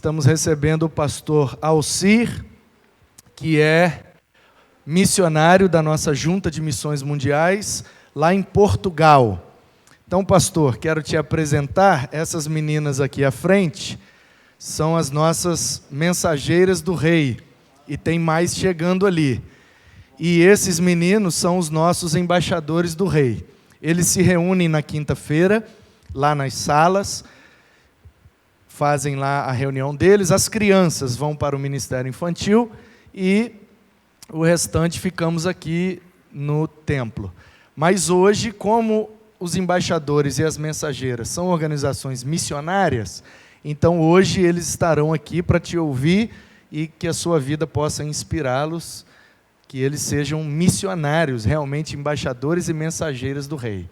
estamos recebendo o pastor Alcir, que é missionário da nossa Junta de Missões Mundiais, lá em Portugal. Então, pastor, quero te apresentar. Essas meninas aqui à frente são as nossas mensageiras do rei, e tem mais chegando ali. E esses meninos são os nossos embaixadores do rei. Eles se reúnem na quinta-feira, lá nas salas, fazem lá a reunião deles, as crianças vão para o Ministério Infantil e o restante ficamos aqui no templo. Mas hoje, como os embaixadores e as mensageiras são organizações missionárias, então hoje eles estarão aqui para te ouvir e que a sua vida possa inspirá-los, que eles sejam missionários, realmente embaixadores e mensageiras do rei.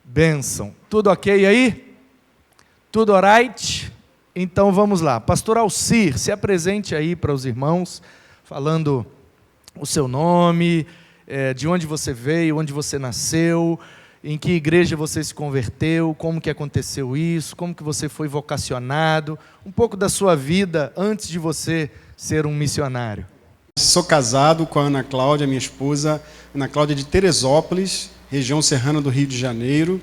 Bênção. Tudo ok aí? Tudo alright? Então vamos lá. Pastor Alcir, se apresente aí para os irmãos, falando o seu nome, de onde você veio, onde você nasceu, em que igreja você se converteu, como que aconteceu isso, como que você foi vocacionado, um pouco da sua vida antes de você ser um missionário. Sou casado com a Ana Cláudia, minha esposa, Ana Cláudia de Teresópolis, região serrana do Rio de Janeiro.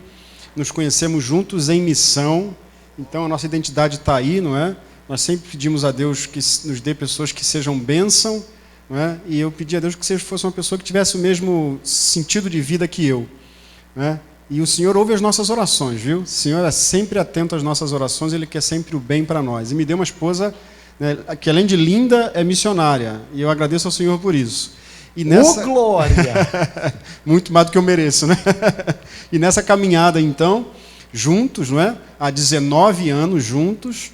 Nos conhecemos juntos em missão. Então, a nossa identidade está aí, não é? Nós sempre pedimos a Deus que nos dê pessoas que sejam bênção, não é? E eu pedi a Deus que você fosse uma pessoa que tivesse o mesmo sentido de vida que eu, não é? E o Senhor ouve as nossas orações, viu? O Senhor é sempre atento às nossas orações, Ele quer sempre o bem para nós. E me deu uma esposa, né, que além de linda, é missionária. E eu agradeço ao Senhor por isso. E nessa... glória! Muito mais do que eu mereço, né? E nessa caminhada, então, juntos, não é? Há 19 anos juntos,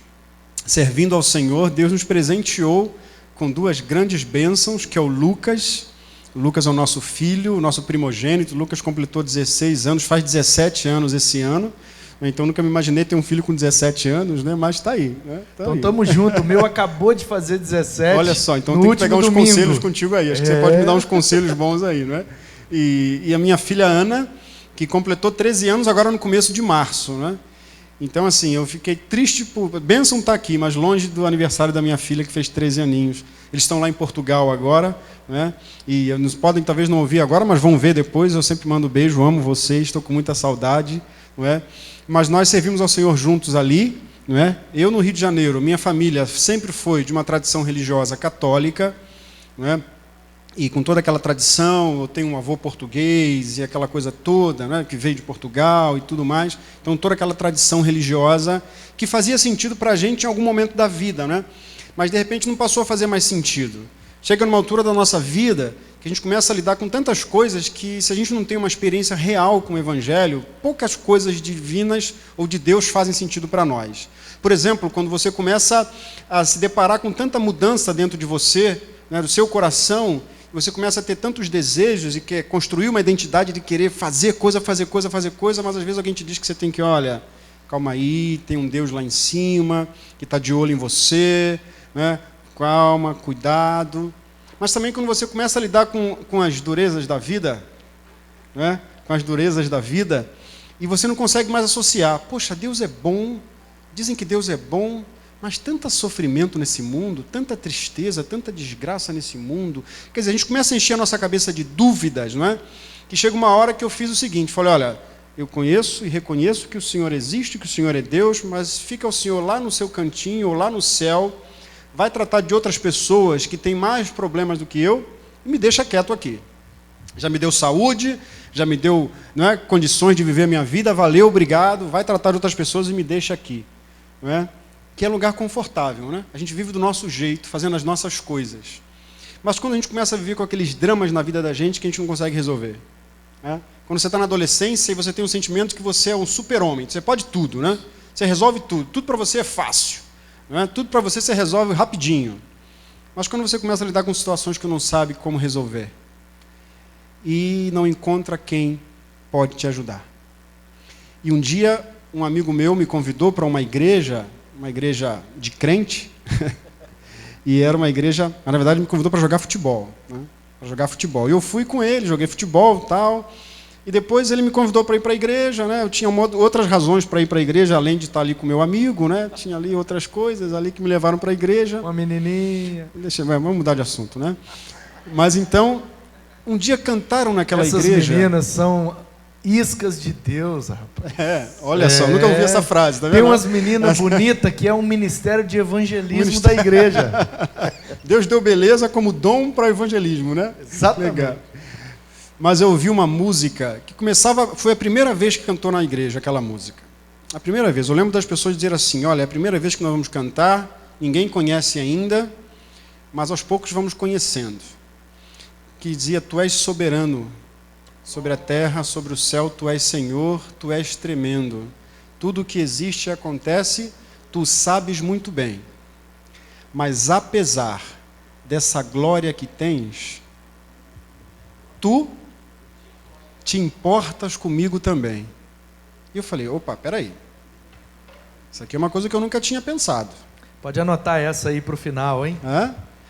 servindo ao Senhor, Deus nos presenteou com duas grandes bênçãos, que é o Lucas. O Lucas é o nosso filho, o nosso primogênito. O Lucas completou 16 anos, faz 17 anos esse ano. Então, nunca me imaginei ter um filho com 17 anos, né? Mas está aí. Né? Então, estamos juntos. O meu acabou de fazer 17. Olha só, então tem que pegar uns conselhos contigo aí. Acho que você pode me dar uns conselhos bons aí, não é? E a minha filha Ana, que completou 13 anos agora no começo de março, né? Então, assim, eu fiquei triste por... Bênção está aqui, mas longe do aniversário da minha filha, que fez 13 aninhos. Eles estão lá em Portugal agora, né? E nos podem talvez não ouvir agora, mas vão ver depois. Eu sempre mando beijo, amo vocês, estou com muita saudade, não é? Mas nós servimos ao Senhor juntos ali, não é? Eu no Rio de Janeiro, minha família sempre foi de uma tradição religiosa católica, não é? E com toda aquela tradição, eu tenho um avô português e aquela coisa toda, né, que veio de Portugal e tudo mais. Então, toda aquela tradição religiosa que fazia sentido para a gente em algum momento da vida, né? Mas, de repente, não passou a fazer mais sentido. Chega numa altura da nossa vida que a gente começa a lidar com tantas coisas que, se a gente não tem uma experiência real com o Evangelho, poucas coisas divinas ou de Deus fazem sentido para nós. Por exemplo, quando você começa a se deparar com tanta mudança dentro de você, né, do seu coração, você começa a ter tantos desejos e quer construir uma identidade de querer fazer coisa, mas às vezes alguém te diz que você tem que, olha, calma aí, tem um Deus lá em cima, que está de olho em você, né? Calma, cuidado. Mas também quando você começa a lidar com as durezas da vida, né? Com as durezas da vida, e você não consegue mais associar, poxa, Deus é bom, dizem que Deus é bom, mas tanto sofrimento nesse mundo, tanta tristeza, tanta desgraça nesse mundo. Quer dizer, a gente começa a encher a nossa cabeça de dúvidas, não é? Que chega uma hora que eu fiz o seguinte, falei, olha, eu conheço e reconheço que o Senhor existe, que o Senhor é Deus, mas fica o Senhor lá no seu cantinho, ou lá no céu, vai tratar de outras pessoas que têm mais problemas do que eu, e me deixa quieto aqui. Já me deu saúde, já me deu, não é, condições de viver a minha vida, valeu, obrigado, vai tratar de outras pessoas e me deixa aqui, não é? Que é lugar confortável, né? A gente vive do nosso jeito, fazendo as nossas coisas. Mas quando a gente começa a viver com aqueles dramas na vida da gente que a gente não consegue resolver, né? Quando você está na adolescência e você tem um sentimento que você é um super-homem, você pode tudo, né? Você resolve tudo, tudo para você é fácil, né? Tudo para você resolve rapidinho. Mas quando você começa a lidar com situações que não sabe como resolver e não encontra quem pode te ajudar. E um dia, um amigo meu me convidou para uma igreja de crente, e era uma igreja, na verdade me convidou para jogar futebol, né? Para jogar futebol. E eu fui com ele, joguei futebol e tal, E depois ele me convidou para ir para a igreja, né? Eu tinha outras razões para ir para a igreja, além de estar ali com meu amigo, né? Tinha ali outras coisas ali que me levaram para a igreja. Uma menininha. Vamos mudar de assunto, né? Mas então, um dia cantaram naquela igreja. Essas meninas são iscas de Deus, rapaz. Olha só, nunca ouvi essa frase, tá vendo? Tem umas meninas bonitas que é um ministério de evangelismo da igreja. Deus deu beleza como dom para o evangelismo, né? Exatamente. Legal. Mas eu ouvi uma música que foi a primeira vez que cantou na igreja aquela música. A primeira vez. Eu lembro das pessoas dizer assim, olha, é a primeira vez que nós vamos cantar, ninguém conhece ainda, mas aos poucos vamos conhecendo. Que dizia, tu és soberano sobre a terra, sobre o céu, tu és Senhor, tu és tremendo. Tudo o que existe e acontece, tu sabes muito bem. Mas apesar dessa glória que tens, tu te importas comigo também. E eu falei, opa, peraí. Isso aqui é uma coisa que eu nunca tinha pensado. Pode anotar essa aí para o final, hein?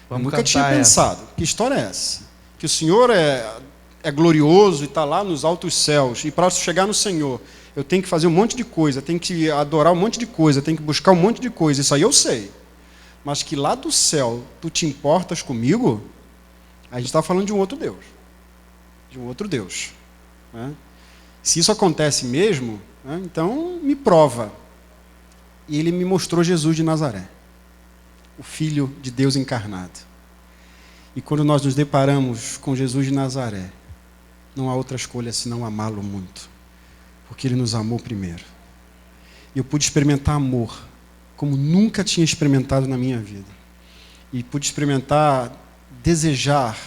Eu nunca tinha pensado. Que história é essa? Que o Senhor é glorioso e está lá nos altos céus. E para chegar no Senhor, eu tenho que fazer um monte de coisa, tenho que adorar um monte de coisa, tenho que buscar um monte de coisa. Isso aí eu sei. Mas que lá do céu tu te importas comigo, a gente está falando de um outro Deus. De um outro Deus. Né? Se isso acontece mesmo, né, então me prova. E ele me mostrou Jesus de Nazaré, o Filho de Deus encarnado. E quando nós nos deparamos com Jesus de Nazaré, não há outra escolha senão amá-lo muito, porque ele nos amou primeiro. E eu pude experimentar amor como nunca tinha experimentado na minha vida. E pude experimentar, desejar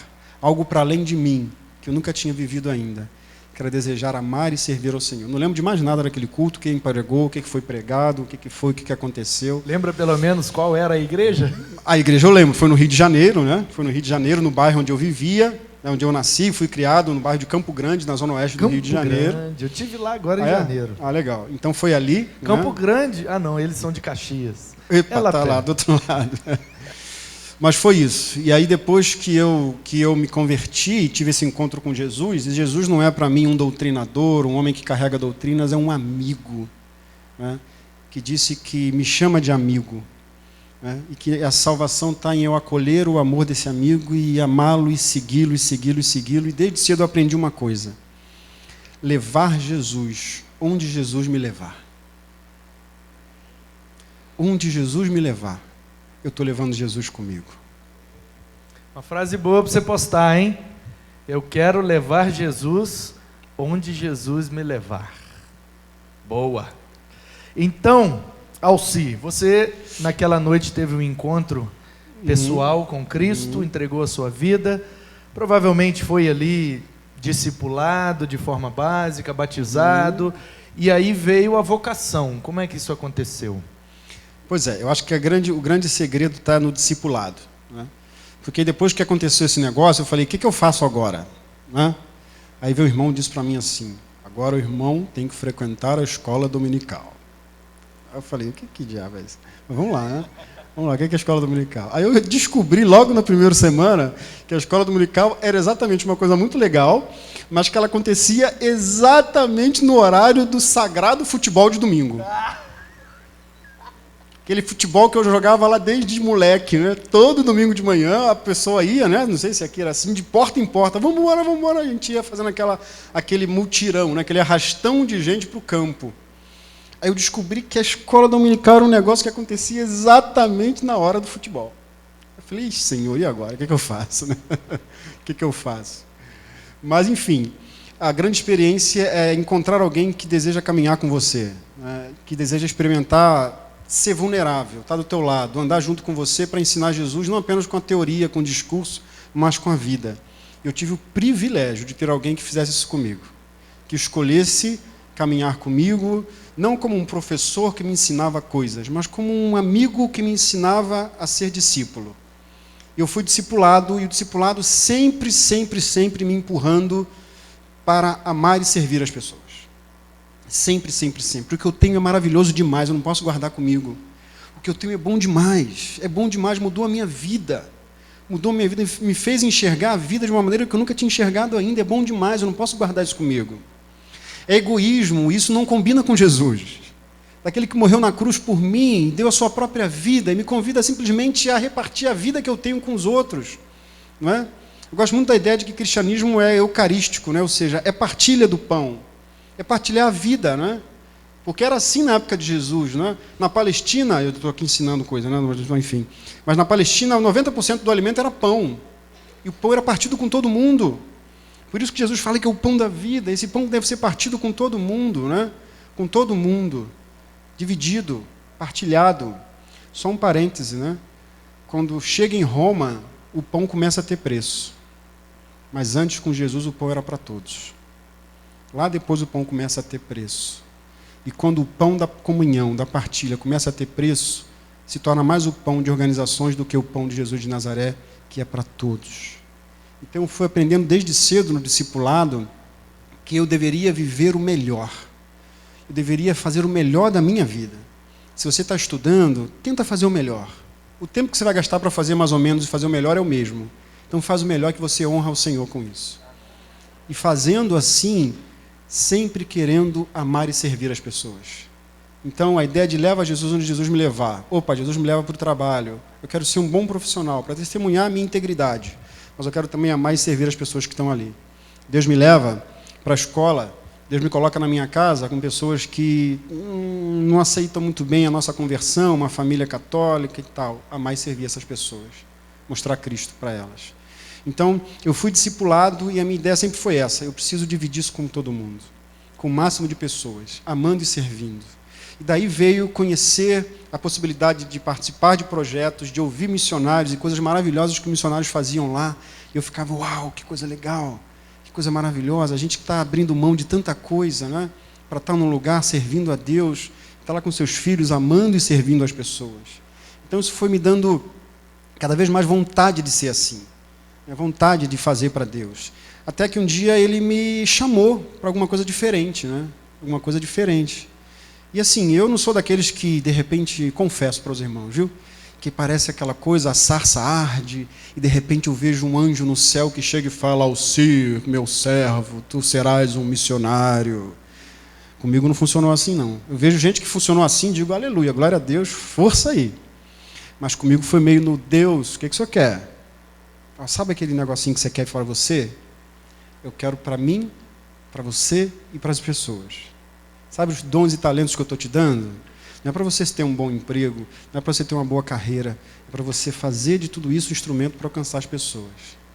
algo para além de mim, que eu nunca tinha vivido ainda, que era desejar amar e servir ao Senhor. Não lembro de mais nada daquele culto, quem pregou, o que foi pregado, o que foi, o que aconteceu. Lembra pelo menos qual era a igreja? A igreja eu lembro, foi no Rio de Janeiro, né? Foi no Rio de Janeiro, no bairro onde eu vivia, onde eu nasci, fui criado no bairro de Campo Grande, na zona oeste do Rio de Janeiro. Grande. Eu estive lá agora em janeiro. Legal. Então foi ali. Campo né? Grande? Não, eles são de Caxias. Epa, tá lá do outro lado. Mas foi isso. E aí depois que eu me converti e tive esse encontro com Jesus, e Jesus não é para mim um doutrinador, um homem que carrega doutrinas, é um amigo, né? Que disse que me chama de amigo, né? E que a salvação está em eu acolher o amor desse amigo e amá-lo e segui-lo, e segui-lo, e segui-lo. E desde cedo eu aprendi uma coisa: levar Jesus onde Jesus me levar. Onde Jesus me levar, eu estou levando Jesus comigo. Uma frase boa para você postar, hein? Eu quero levar Jesus onde Jesus me levar. Boa. Então, Alci, você naquela noite teve um encontro pessoal com Cristo, entregou a sua vida, provavelmente foi ali discipulado de forma básica, batizado, e aí veio a vocação. Como é que isso aconteceu? Pois é, eu acho que o grande segredo está no discipulado. Né? Porque depois que aconteceu esse negócio, eu falei, o que eu faço agora? Né? Aí veio o irmão e disse para mim assim, agora o irmão tem que frequentar a escola dominical. Aí eu falei, que diabo é isso? Mas vamos lá, né? Vamos lá, o que é a escola dominical? Aí eu descobri logo na primeira semana que a escola dominical era exatamente uma coisa muito legal, mas que ela acontecia exatamente no horário do sagrado futebol de domingo. Aquele futebol que eu jogava lá desde moleque, né? Todo domingo de manhã a pessoa ia, né? Não sei se aqui era assim, de porta em porta. Vamos embora. A gente ia fazendo aquele mutirão, né? Aquele arrastão de gente para o campo. Aí eu descobri que a escola dominical era um negócio que acontecia exatamente na hora do futebol. Eu falei, Senhor, e agora? O que eu faço? Né? O que eu faço? Mas, enfim, a grande experiência é encontrar alguém que deseja caminhar com você, né? Que deseja experimentar ser vulnerável, estar do teu lado, andar junto com você para ensinar Jesus, não apenas com a teoria, com o discurso, mas com a vida. Eu tive o privilégio de ter alguém que fizesse isso comigo, que escolhesse caminhar comigo, não como um professor que me ensinava coisas, mas como um amigo que me ensinava a ser discípulo. Eu fui discipulado, e o discipulado sempre me empurrando para amar e servir as pessoas. Sempre. O que eu tenho é maravilhoso demais, eu não posso guardar comigo. O que eu tenho é bom demais, mudou a minha vida. Me fez enxergar a vida de uma maneira que eu nunca tinha enxergado ainda, é bom demais, eu não posso guardar isso comigo. É egoísmo, isso não combina com Jesus. Daquele que morreu na cruz por mim, deu a sua própria vida e me convida simplesmente a repartir a vida que eu tenho com os outros. Não é? Eu gosto muito da ideia de que cristianismo é eucarístico, né? Ou seja, é partilha do pão, é partilhar a vida, né? Porque era assim na época de Jesus, né? Na Palestina, eu estou aqui ensinando coisa, né? Enfim, mas na Palestina 90% do alimento era pão, e o pão era partido com todo mundo. Por isso que Jesus fala que é o pão da vida. Esse pão deve ser partido com todo mundo, né? Com todo mundo, dividido, partilhado. Só um parêntese, né? Quando chega em Roma, o pão começa a ter preço. Mas antes, com Jesus, o pão era para todos. Lá depois o pão começa a ter preço. E quando o pão da comunhão, da partilha, começa a ter preço, se torna mais o pão de organizações do que o pão de Jesus de Nazaré, que é para todos. Então eu fui aprendendo desde cedo no discipulado que eu deveria viver o melhor. Eu deveria fazer o melhor da minha vida. Se você está estudando, tenta fazer o melhor. O tempo que você vai gastar para fazer mais ou menos e fazer o melhor é o mesmo. Então faz o melhor, que você honra o Senhor com isso. E fazendo assim, sempre querendo amar e servir as pessoas. Então a ideia de leva Jesus onde Jesus me levar. Opa, Jesus me leva para o trabalho. Eu quero ser um bom profissional, para testemunhar a minha integridade. Mas eu quero também amar e servir as pessoas que estão ali. Deus me leva para a escola. Deus me coloca na minha casa com pessoas que não aceitam muito bem a nossa conversão, uma família católica e tal. Amar e servir essas pessoas. Mostrar Cristo para elas. Então, eu fui discipulado e a minha ideia sempre foi essa. Eu preciso dividir isso com todo mundo. Com o máximo de pessoas. Amando e servindo. E daí veio conhecer a possibilidade de participar de projetos, de ouvir missionários e coisas maravilhosas que os missionários faziam lá. E eu ficava, uau, que coisa legal. Que coisa maravilhosa, a gente está abrindo mão de tanta coisa, né? Para estar num lugar servindo a Deus, estar lá com seus filhos, amando e servindo as pessoas. Então isso foi me dando cada vez mais vontade de ser assim, vontade de fazer para Deus. Até que um dia ele me chamou para alguma coisa diferente, né? Alguma coisa diferente. E assim, eu não sou daqueles que, de repente, confesso para os irmãos, viu? Que parece aquela coisa, a sarça arde, e de repente eu vejo um anjo no céu que chega e fala, Alcir, meu servo, tu serás um missionário. Comigo não funcionou assim, não. Eu vejo gente que funcionou assim, digo, aleluia, glória a Deus, força aí. Mas comigo foi meio no Deus, o que o senhor quer? Sabe aquele negocinho que você quer para você? Eu quero para mim, para você e para as pessoas. Sabe os dons e talentos que eu estou te dando? Não é para você ter um bom emprego, não é para você ter uma boa carreira, é para você fazer de tudo isso um instrumento para alcançar as pessoas.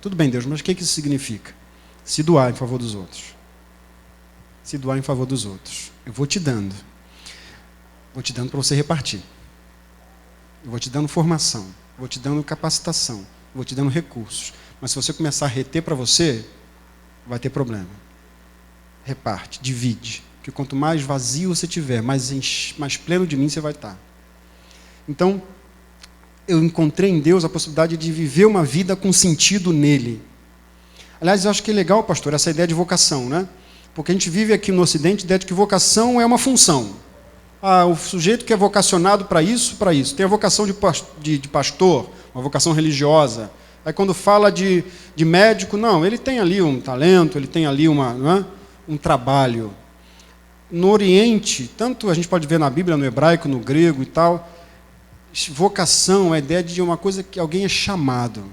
Tudo bem, Deus, mas o que isso significa? Se doar em favor dos outros. Se doar em favor dos outros. Eu vou te dando. Vou te dando para você repartir. Eu vou te dando formação, vou te dando capacitação, vou te dando recursos. Mas se você começar a reter para você, vai ter problema. Reparte, divide. Porque quanto mais vazio você tiver, mais pleno de mim você vai estar. Então, eu encontrei em Deus a possibilidade de viver uma vida com sentido nele. Aliás, eu acho que é legal, pastor, essa ideia de vocação, né? Porque a gente vive aqui no Ocidente a ideia de que vocação é uma função. O sujeito que é vocacionado para isso, para isso. Tem a vocação de pastor, uma vocação religiosa. Aí quando fala de médico, não, ele tem ali um talento, ele tem ali um trabalho. No Oriente, tanto a gente pode ver na Bíblia, no hebraico, no grego e tal, vocação é a ideia de uma coisa que alguém é chamado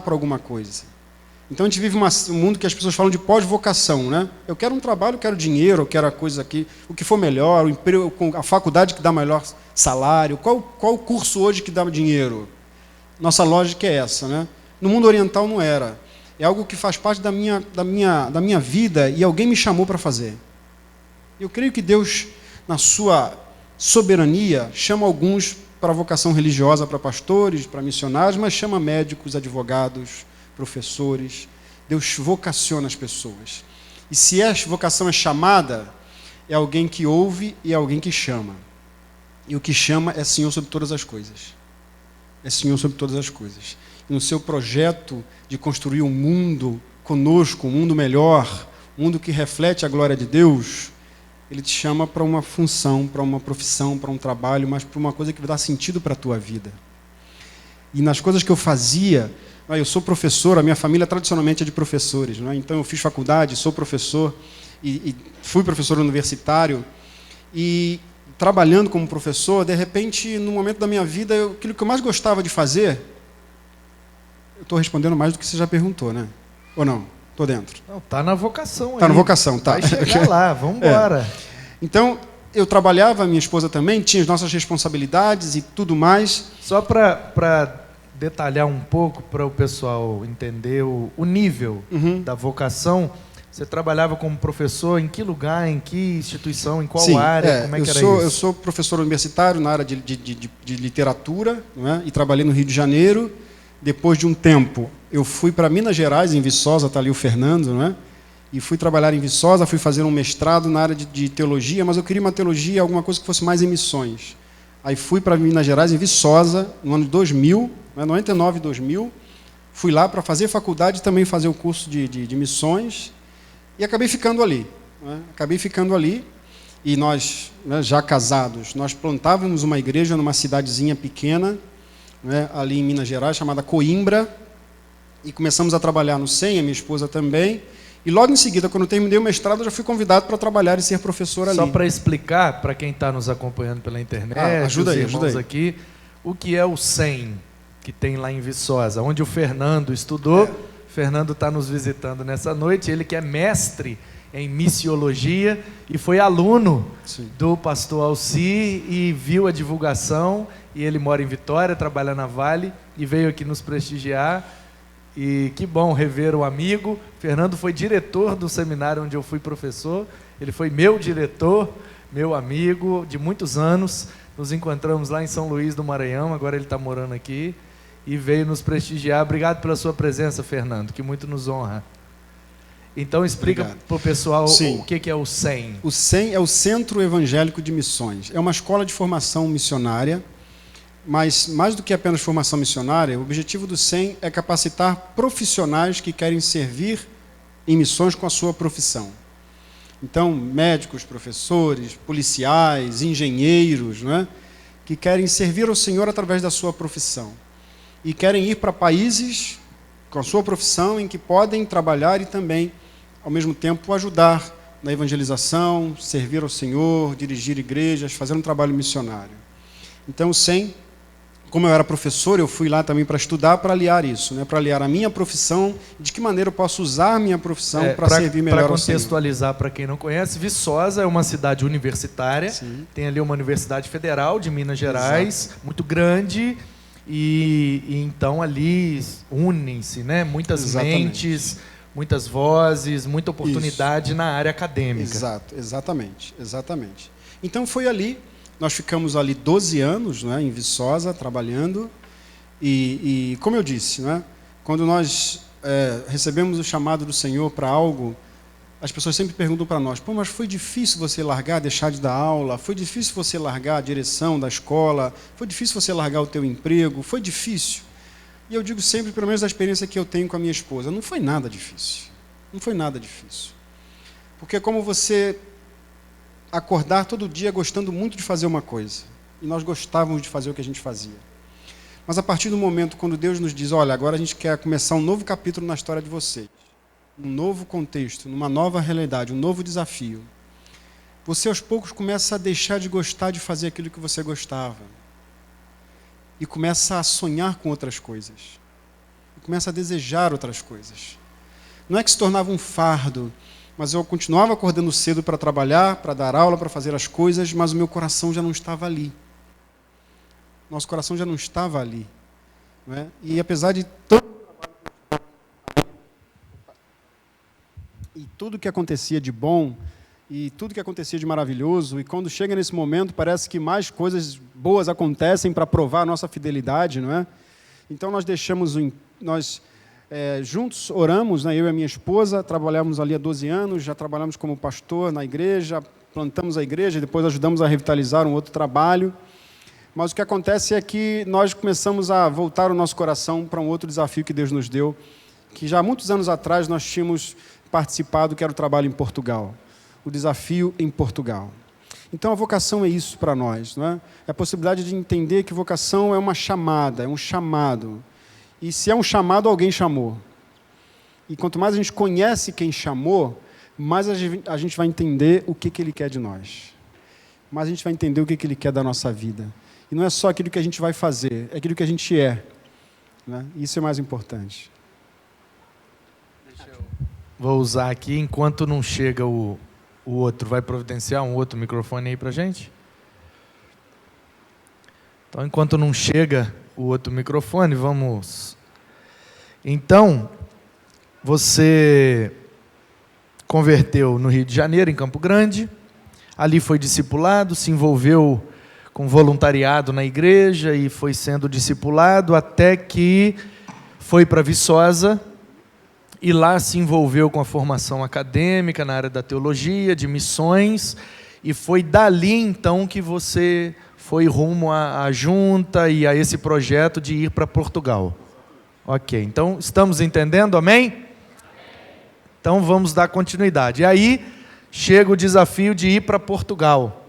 para alguma coisa. Então a gente vive um mundo que as pessoas falam de pós-vocação, né? Eu quero um trabalho, eu quero dinheiro, eu quero a coisa aqui, o que for melhor, o emprego, a faculdade que dá melhor salário, qual o curso hoje que dá dinheiro? Nossa lógica é essa, né? No mundo oriental não era. É algo que faz parte da minha vida e alguém me chamou para fazer. Eu creio que Deus, na sua soberania, chama alguns para a vocação religiosa, para pastores, para missionários, mas chama médicos, advogados, professores. Deus vocaciona as pessoas. E se a vocação é chamada, é alguém que ouve e é alguém que chama. E o que chama é Senhor sobre todas as coisas. É Senhor sobre todas as coisas. E no seu projeto de construir um mundo conosco, um mundo melhor, um mundo que reflete a glória de Deus, Ele te chama para uma função, para uma profissão, para um trabalho, mas para uma coisa que vai dar sentido para a tua vida. E nas coisas que eu fazia, eu sou professor, a minha família tradicionalmente é de professores, né? Então eu fiz faculdade, sou professor, e fui professor universitário, e trabalhando como professor, de repente, no momento da minha vida, aquilo que eu mais gostava de fazer, eu estou respondendo mais do que você já perguntou, né? Ou não? Estou dentro. Não, tá na vocação. Está na vocação, tá. Vai chegar lá, vamos embora. Então, eu trabalhava, minha esposa também, tinha as nossas responsabilidades e tudo mais. Só para detalhar um pouco, para o pessoal entender o nível da vocação, você trabalhava como professor em que lugar, em que instituição, em qual área? Como é que era isso? Eu sou professor universitário na área de literatura, não é? E trabalhei no Rio de Janeiro. Depois de um tempo, eu fui para Minas Gerais, em Viçosa, está ali o Fernando, não é? E fui trabalhar em Viçosa, fui fazer um mestrado na área de teologia, mas eu queria uma teologia, alguma coisa que fosse mais em missões. Aí fui para Minas Gerais, em Viçosa, no ano de 2000, 99, 2000. Fui lá para fazer faculdade e também fazer o curso de missões. E acabei ficando ali. Né? Acabei ficando ali. E nós, né, já casados, nós plantávamos uma igreja numa cidadezinha pequena, né, ali em Minas Gerais, chamada Coimbra. E começamos a trabalhar no SEM, a minha esposa também. E logo em seguida, quando eu terminei o mestrado, eu já fui convidado para trabalhar e ser professor ali. Só para explicar, para quem está nos acompanhando pela internet, ajuda aí. Aqui, o que é o SEM, que tem lá em Viçosa, onde o Fernando estudou. Fernando está nos visitando nessa noite, ele que é mestre em missiologia e foi aluno do pastor Alci e viu a divulgação, e ele mora em Vitória, trabalha na Vale e veio aqui nos prestigiar. E que bom rever o amigo. Fernando foi diretor do seminário onde eu fui professor, ele foi meu diretor, meu amigo de muitos anos. Nos encontramos lá em São Luís do Maranhão, agora ele está morando aqui. E veio nos prestigiar. Obrigado pela sua presença, Fernando, que muito nos honra. Então explica para o pessoal o que é o SEM. O SEM é o Centro Evangélico de Missões. É uma escola de formação missionária, mas mais do que apenas formação missionária, o objetivo do SEM é capacitar profissionais que querem servir em missões com a sua profissão. Então, médicos, professores, policiais, engenheiros, não é? Que querem servir ao Senhor através da sua profissão. E querem ir para países com a sua profissão em que podem trabalhar e também, ao mesmo tempo, ajudar na evangelização, servir ao Senhor, dirigir igrejas, fazer um trabalho missionário. Então, como eu era professor, eu fui lá também para estudar, para aliar isso, né? Para aliar a minha profissão, de que maneira eu posso usar a minha profissão para servir melhor ao Senhor. Para contextualizar, para quem não conhece, Viçosa é uma cidade universitária, tem ali uma Universidade Federal de Minas Gerais, muito grande. E então ali unem-se, né, muitas mentes, muitas vozes, muita oportunidade na área acadêmica. Exatamente. Então foi ali, nós ficamos ali 12 anos, né, em Viçosa, trabalhando, e como eu disse, né, quando nós recebemos o chamado do Senhor para algo, as pessoas sempre perguntam para nós: pô, mas foi difícil você largar, deixar de dar aula? Foi difícil você largar a direção da escola? Foi difícil você largar o teu emprego? Foi difícil? E eu digo sempre, pelo menos da experiência que eu tenho com a minha esposa, não foi nada difícil. Não foi nada difícil. Porque é como você acordar todo dia gostando muito de fazer uma coisa. E nós gostávamos de fazer o que a gente fazia. Mas a partir do momento quando Deus nos diz: olha, agora a gente quer começar um novo capítulo na história de vocês, um novo contexto, numa nova realidade, um novo desafio, você aos poucos começa a deixar de gostar de fazer aquilo que você gostava e começa a sonhar com outras coisas, e começa a desejar outras coisas. Não é que se tornava um fardo, mas eu continuava acordando cedo para trabalhar, para dar aula, para fazer as coisas, mas o meu coração já não estava ali. Nosso coração já não estava ali, não é? E apesar de tudo que acontecia de bom, e tudo que acontecia de maravilhoso, e quando chega nesse momento, parece que mais coisas boas acontecem para provar a nossa fidelidade, não é? Então nós juntos oramos, né, eu e a minha esposa, trabalhamos ali há 12 anos, já trabalhamos como pastor na igreja, plantamos a igreja, depois ajudamos a revitalizar um outro trabalho, mas o que acontece é que nós começamos a voltar o nosso coração para um outro desafio que Deus nos deu, que já há muitos anos atrás nós tínhamos participado, que era o trabalho em Portugal, o desafio em Portugal. Então a vocação é isso para nós, não é? É a possibilidade de entender que vocação é uma chamada, é um chamado. E se é um chamado, alguém chamou. E quanto mais a gente conhece quem chamou, mais a gente vai entender o que Ele quer de nós. Mais a gente vai entender o que Ele quer da nossa vida. E não é só aquilo que a gente vai fazer, é aquilo que a gente é. Né? Isso é mais importante. Vou usar aqui, enquanto não chega o outro. Vai providenciar um outro microfone aí para a gente? Então, enquanto não chega o outro microfone, vamos... Então, você converteu no Rio de Janeiro, em Campo Grande. Ali foi discipulado, se envolveu com voluntariado na igreja e foi sendo discipulado até que foi para Viçosa e lá se envolveu com a formação acadêmica na área da teologia, de missões, e foi dali então que você foi rumo à junta e a esse projeto de ir para Portugal. Ok, então estamos entendendo, amém? Então vamos dar continuidade. E aí chega o desafio de ir para Portugal.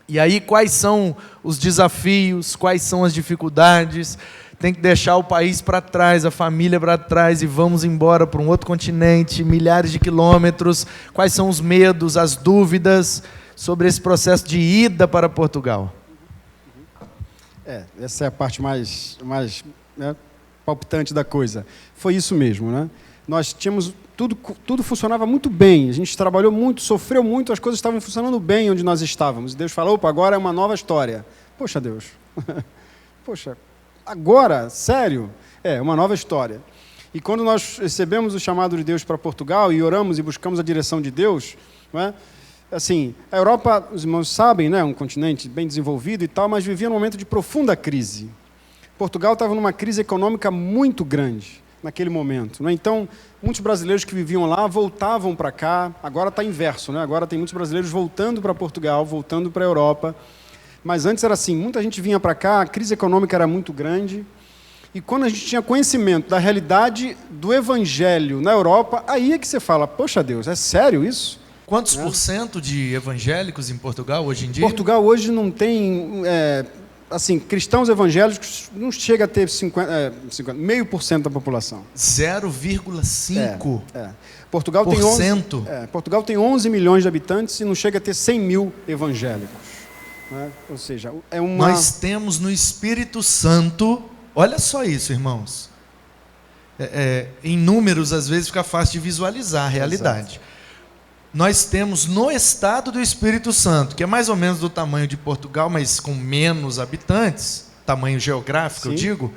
E aí quais são os desafios, quais são as dificuldades? Tem que deixar o país para trás, a família para trás e vamos embora para um outro continente, milhares de quilômetros. Quais são os medos, as dúvidas sobre esse processo de ida para Portugal? Essa é a parte mais né, palpitante da coisa. Foi isso mesmo, né? Nós tínhamos... Tudo funcionava muito bem, a gente trabalhou muito, sofreu muito, as coisas estavam funcionando bem onde nós estávamos. E Deus falou, opa, agora é uma nova história. Poxa, Deus, poxa, agora? Sério? É uma nova história. E quando nós recebemos o chamado de Deus para Portugal e oramos e buscamos a direção de Deus, não é? Assim, a Europa, os irmãos sabem, né, um continente bem desenvolvido e tal, mas vivia num momento de profunda crise. Portugal estava numa crise econômica muito grande naquele momento. Né? Então, muitos brasileiros que viviam lá voltavam para cá. Agora está inverso, né? Agora tem muitos brasileiros voltando para Portugal, voltando para a Europa. Mas antes era assim, muita gente vinha para cá, a crise econômica era muito grande. E quando a gente tinha conhecimento da realidade do evangelho na Europa, aí é que você fala, poxa Deus, é sério isso? Quantos por cento de evangélicos em Portugal hoje em dia? Portugal hoje não tem... assim, cristãos evangélicos não chega a ter 0,5% da população. 0,5%? Portugal tem 11 milhões de habitantes e não chega a ter 100 mil evangélicos. Né? Ou seja, é uma... Nós temos no Espírito Santo, olha só isso, irmãos. Em números, às vezes, fica fácil de visualizar a realidade. Exato. Nós temos no estado do Espírito Santo, que é mais ou menos do tamanho de Portugal, mas com menos habitantes, tamanho geográfico, Sim. eu digo,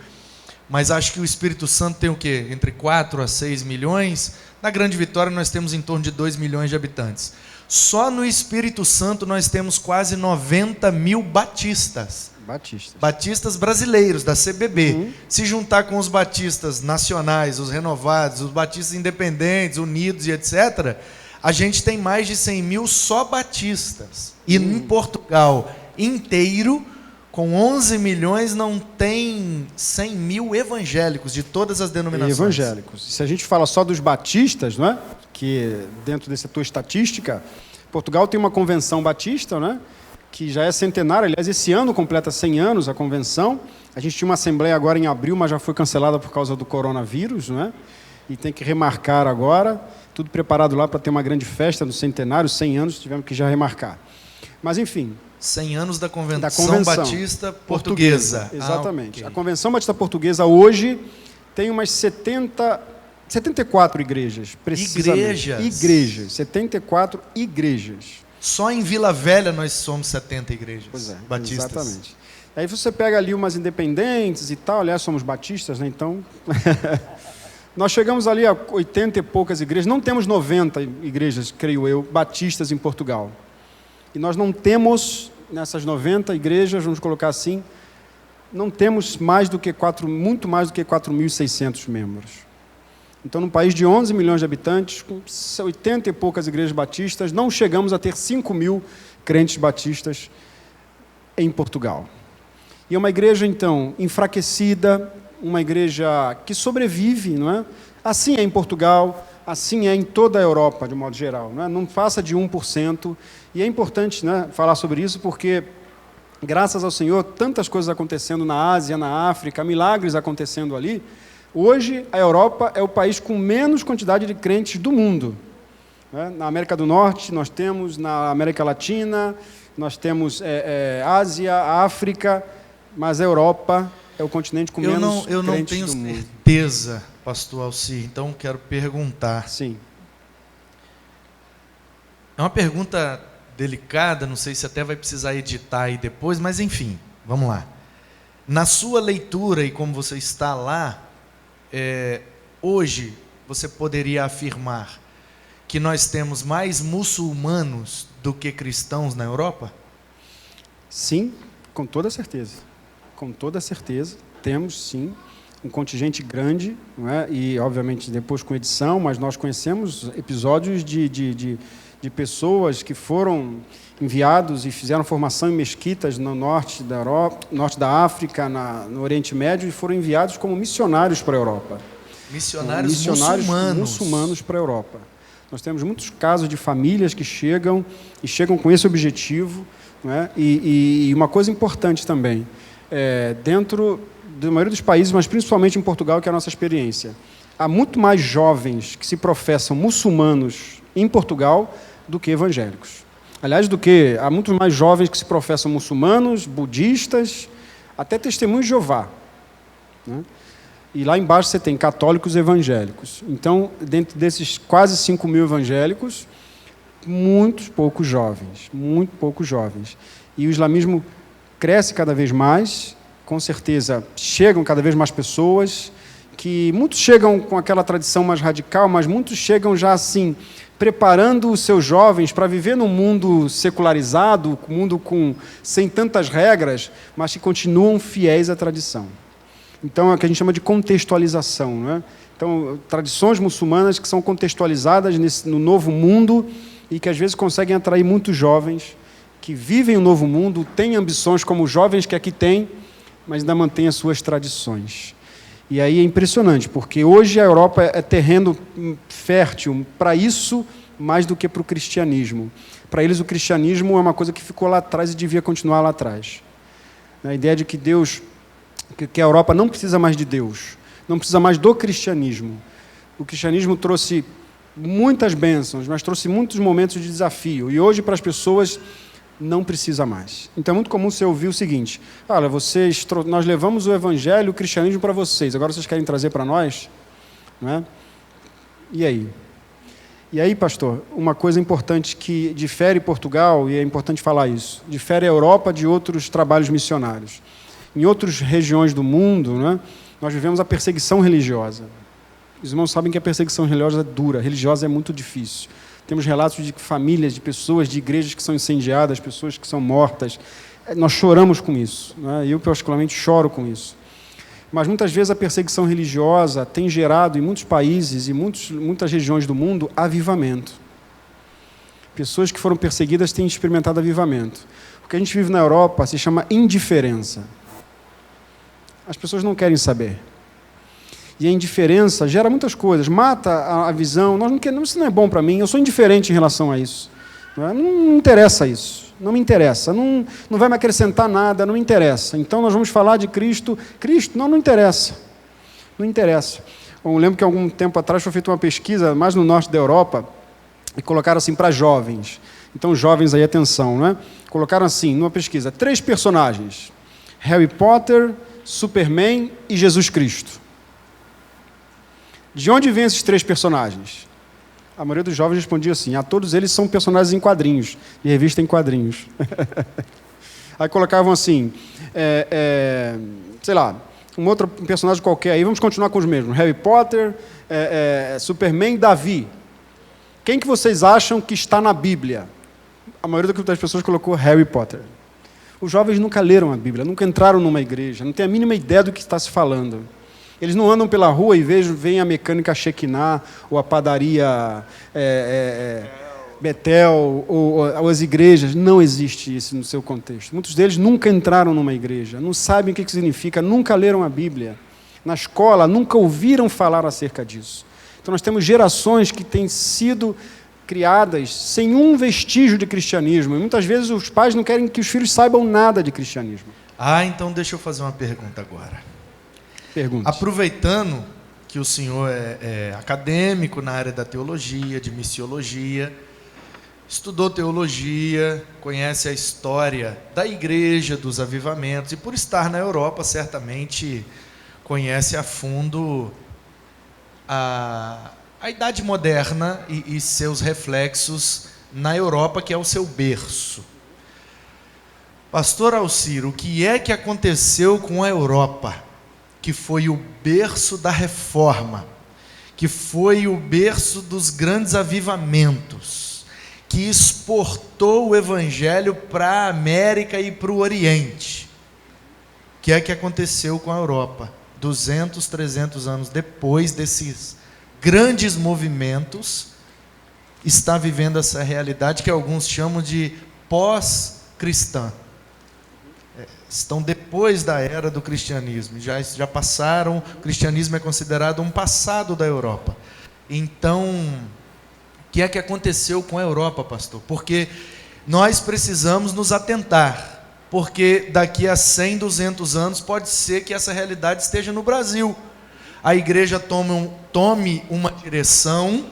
mas acho que o Espírito Santo tem o quê? Entre 4 a 6 milhões. Na Grande Vitória nós temos em torno de 2 milhões de habitantes. Só no Espírito Santo nós temos quase 90 mil batistas. Batistas brasileiros, da CBB. Uhum. Se juntar com os batistas nacionais, os renovados, os batistas independentes, unidos e etc., a gente tem mais de 100 mil só batistas. E em Portugal inteiro, com 11 milhões, não tem 100 mil evangélicos de todas as denominações. Evangélicos. Se a gente fala só dos batistas, não é? Que dentro dessa tua estatística, Portugal tem uma convenção batista, né? Que já é centenária. Aliás, esse ano completa 100 anos a convenção. A gente tinha uma assembleia agora em abril, mas já foi cancelada por causa do coronavírus, não é? E tem que remarcar agora. Tudo preparado lá para ter uma grande festa do centenário, 100 anos, tivemos que já remarcar. Mas, enfim... 100 anos da Convenção Batista Portuguesa. Exatamente. Okay. A Convenção Batista Portuguesa hoje tem umas 74 igrejas, precisamente. Igrejas. 74 igrejas. Só em Vila Velha nós somos 70 igrejas batistas. Exatamente. Aí você pega ali umas independentes e tal, aliás, somos batistas, né? Então... Nós chegamos ali a 80 e poucas igrejas, não temos 90 igrejas, creio eu, batistas em Portugal. E nós não temos, nessas 90 igrejas, vamos colocar assim, não temos muito mais do que 4.600 membros. Então, num país de 11 milhões de habitantes, com 80 e poucas igrejas batistas, não chegamos a ter 5 mil crentes batistas em Portugal. E é uma igreja, então, enfraquecida, uma igreja que sobrevive, não é? Assim é em Portugal, assim é em toda a Europa, de modo geral. Não é? Não passa de 1%. E é importante, né, falar sobre isso, porque, graças ao Senhor, tantas coisas acontecendo na Ásia, na África, milagres acontecendo ali. Hoje, a Europa é o país com menos quantidade de crentes do mundo. né? Na América do Norte, nós temos, na América Latina, nós temos Ásia, África, mas a Europa é o continente com menos crentes do mundo. Eu não tenho certeza, pastor Alcir, então quero perguntar. Sim. É uma pergunta delicada, não sei se até vai precisar editar aí depois, mas enfim, vamos lá. Na sua leitura e como você está lá, hoje você poderia afirmar que nós temos mais muçulmanos do que cristãos na Europa? Sim, com toda certeza. Com toda certeza, temos sim um contingente grande, não é? E obviamente depois com edição, mas nós conhecemos episódios de pessoas que foram enviados e fizeram formação em mesquitas no norte da Europa, norte da África, no Oriente Médio, e foram enviados como missionários para a Europa. Missionários muçulmanos para a Europa. Nós temos muitos casos de famílias que chegam com esse objetivo, não é? E uma coisa importante também, dentro da maioria dos países, mas principalmente em Portugal, que é a nossa experiência, há muito mais jovens que se professam muçulmanos em Portugal do que evangélicos. Aliás, há muito mais jovens que se professam muçulmanos, budistas, até testemunhos de Jeová, né? E lá embaixo você tem católicos e evangélicos. Então, dentro desses quase 5 mil evangélicos, muito poucos jovens. E o islamismo cresce cada vez mais, com certeza chegam cada vez mais pessoas, que muitos chegam com aquela tradição mais radical, mas muitos chegam já assim, preparando os seus jovens para viver num mundo secularizado, um mundo sem tantas regras, mas que continuam fiéis à tradição. Então, é o que a gente chama de contextualização, não é? Então, tradições muçulmanas que são contextualizadas no novo mundo e que às vezes conseguem atrair muitos jovens que vivem o novo mundo, têm ambições como os jovens que aqui têm, mas ainda mantêm as suas tradições. E aí é impressionante, porque hoje a Europa é terreno fértil para isso mais do que para o cristianismo. Para eles o cristianismo é uma coisa que ficou lá atrás e devia continuar lá atrás. A ideia de que que a Europa não precisa mais de Deus, não precisa mais do cristianismo. O cristianismo trouxe muitas bênçãos, mas trouxe muitos momentos de desafio. E hoje, para as pessoas, não precisa mais. Então é muito comum você ouvir o seguinte: olha, nós levamos o evangelho, o cristianismo para vocês, agora vocês querem trazer para nós? Não é? E aí? E aí, pastor, uma coisa importante que difere Portugal, e é importante falar isso, difere a Europa de outros trabalhos missionários. Em outras regiões do mundo, né, nós vivemos a perseguição religiosa. Os irmãos sabem que a perseguição religiosa é dura, religiosa é muito difícil. Temos relatos de famílias, de pessoas, de igrejas que são incendiadas, pessoas que são mortas. Nós choramos com isso, né? Eu, particularmente, choro com isso. Mas, muitas vezes, a perseguição religiosa tem gerado, em muitos países e muitas regiões do mundo, avivamento. Pessoas que foram perseguidas têm experimentado avivamento. O que a gente vive na Europa se chama indiferença. As pessoas não querem saber. E a indiferença gera muitas coisas, mata a visão. Nós não queremos, isso não é bom para mim, eu sou indiferente em relação a isso. Não interessa isso, não me interessa, não vai me acrescentar nada, não me interessa. Então nós vamos falar de Cristo. Cristo, não interessa. Não interessa. Eu lembro que algum tempo atrás foi feita uma pesquisa, mais no norte da Europa, e colocaram assim para jovens. Então, jovens aí, atenção, né? Colocaram assim, numa pesquisa, 3 personagens: Harry Potter, Superman e Jesus Cristo. De onde vêm esses 3 personagens? A maioria dos jovens respondia assim: todos eles são personagens em quadrinhos, de revista em quadrinhos. Aí colocavam assim, sei lá, um outro personagem qualquer, aí vamos continuar com os mesmos: Harry Potter, Superman, Davi. Quem que vocês acham que está na Bíblia? A maioria das pessoas colocou Harry Potter. Os jovens nunca leram a Bíblia, nunca entraram numa igreja, não têm a mínima ideia do que está se falando. Eles não andam pela rua e veem a mecânica Shekinah, ou a padaria Betel, ou as igrejas. Não existe isso no seu contexto. Muitos deles nunca entraram numa igreja, não sabem o que significa, nunca leram a Bíblia. Na escola, nunca ouviram falar acerca disso. Então, nós temos gerações que têm sido criadas sem um vestígio de cristianismo. E muitas vezes os pais não querem que os filhos saibam nada de cristianismo. Então deixa eu fazer uma pergunta agora. Pergunte. Aproveitando que o senhor é acadêmico na área da teologia, de missiologia, estudou teologia, conhece a história da igreja, dos avivamentos, e por estar na Europa, certamente conhece a fundo a Idade Moderna e seus reflexos na Europa, que é o seu berço. Pastor Alcir, o que é que aconteceu com a Europa, que foi o berço da reforma, que foi o berço dos grandes avivamentos, que exportou o Evangelho para a América e para o Oriente? O que é que aconteceu com a Europa? 200, 300 anos depois desses grandes movimentos, está vivendo essa realidade que alguns chamam de pós-cristã. Estão depois da era do cristianismo, já passaram, o cristianismo é considerado um passado da Europa. Então, o que é que aconteceu com a Europa, pastor? Porque nós precisamos nos atentar, porque daqui a 100, 200 anos pode ser que essa realidade esteja no Brasil. A igreja tome uma direção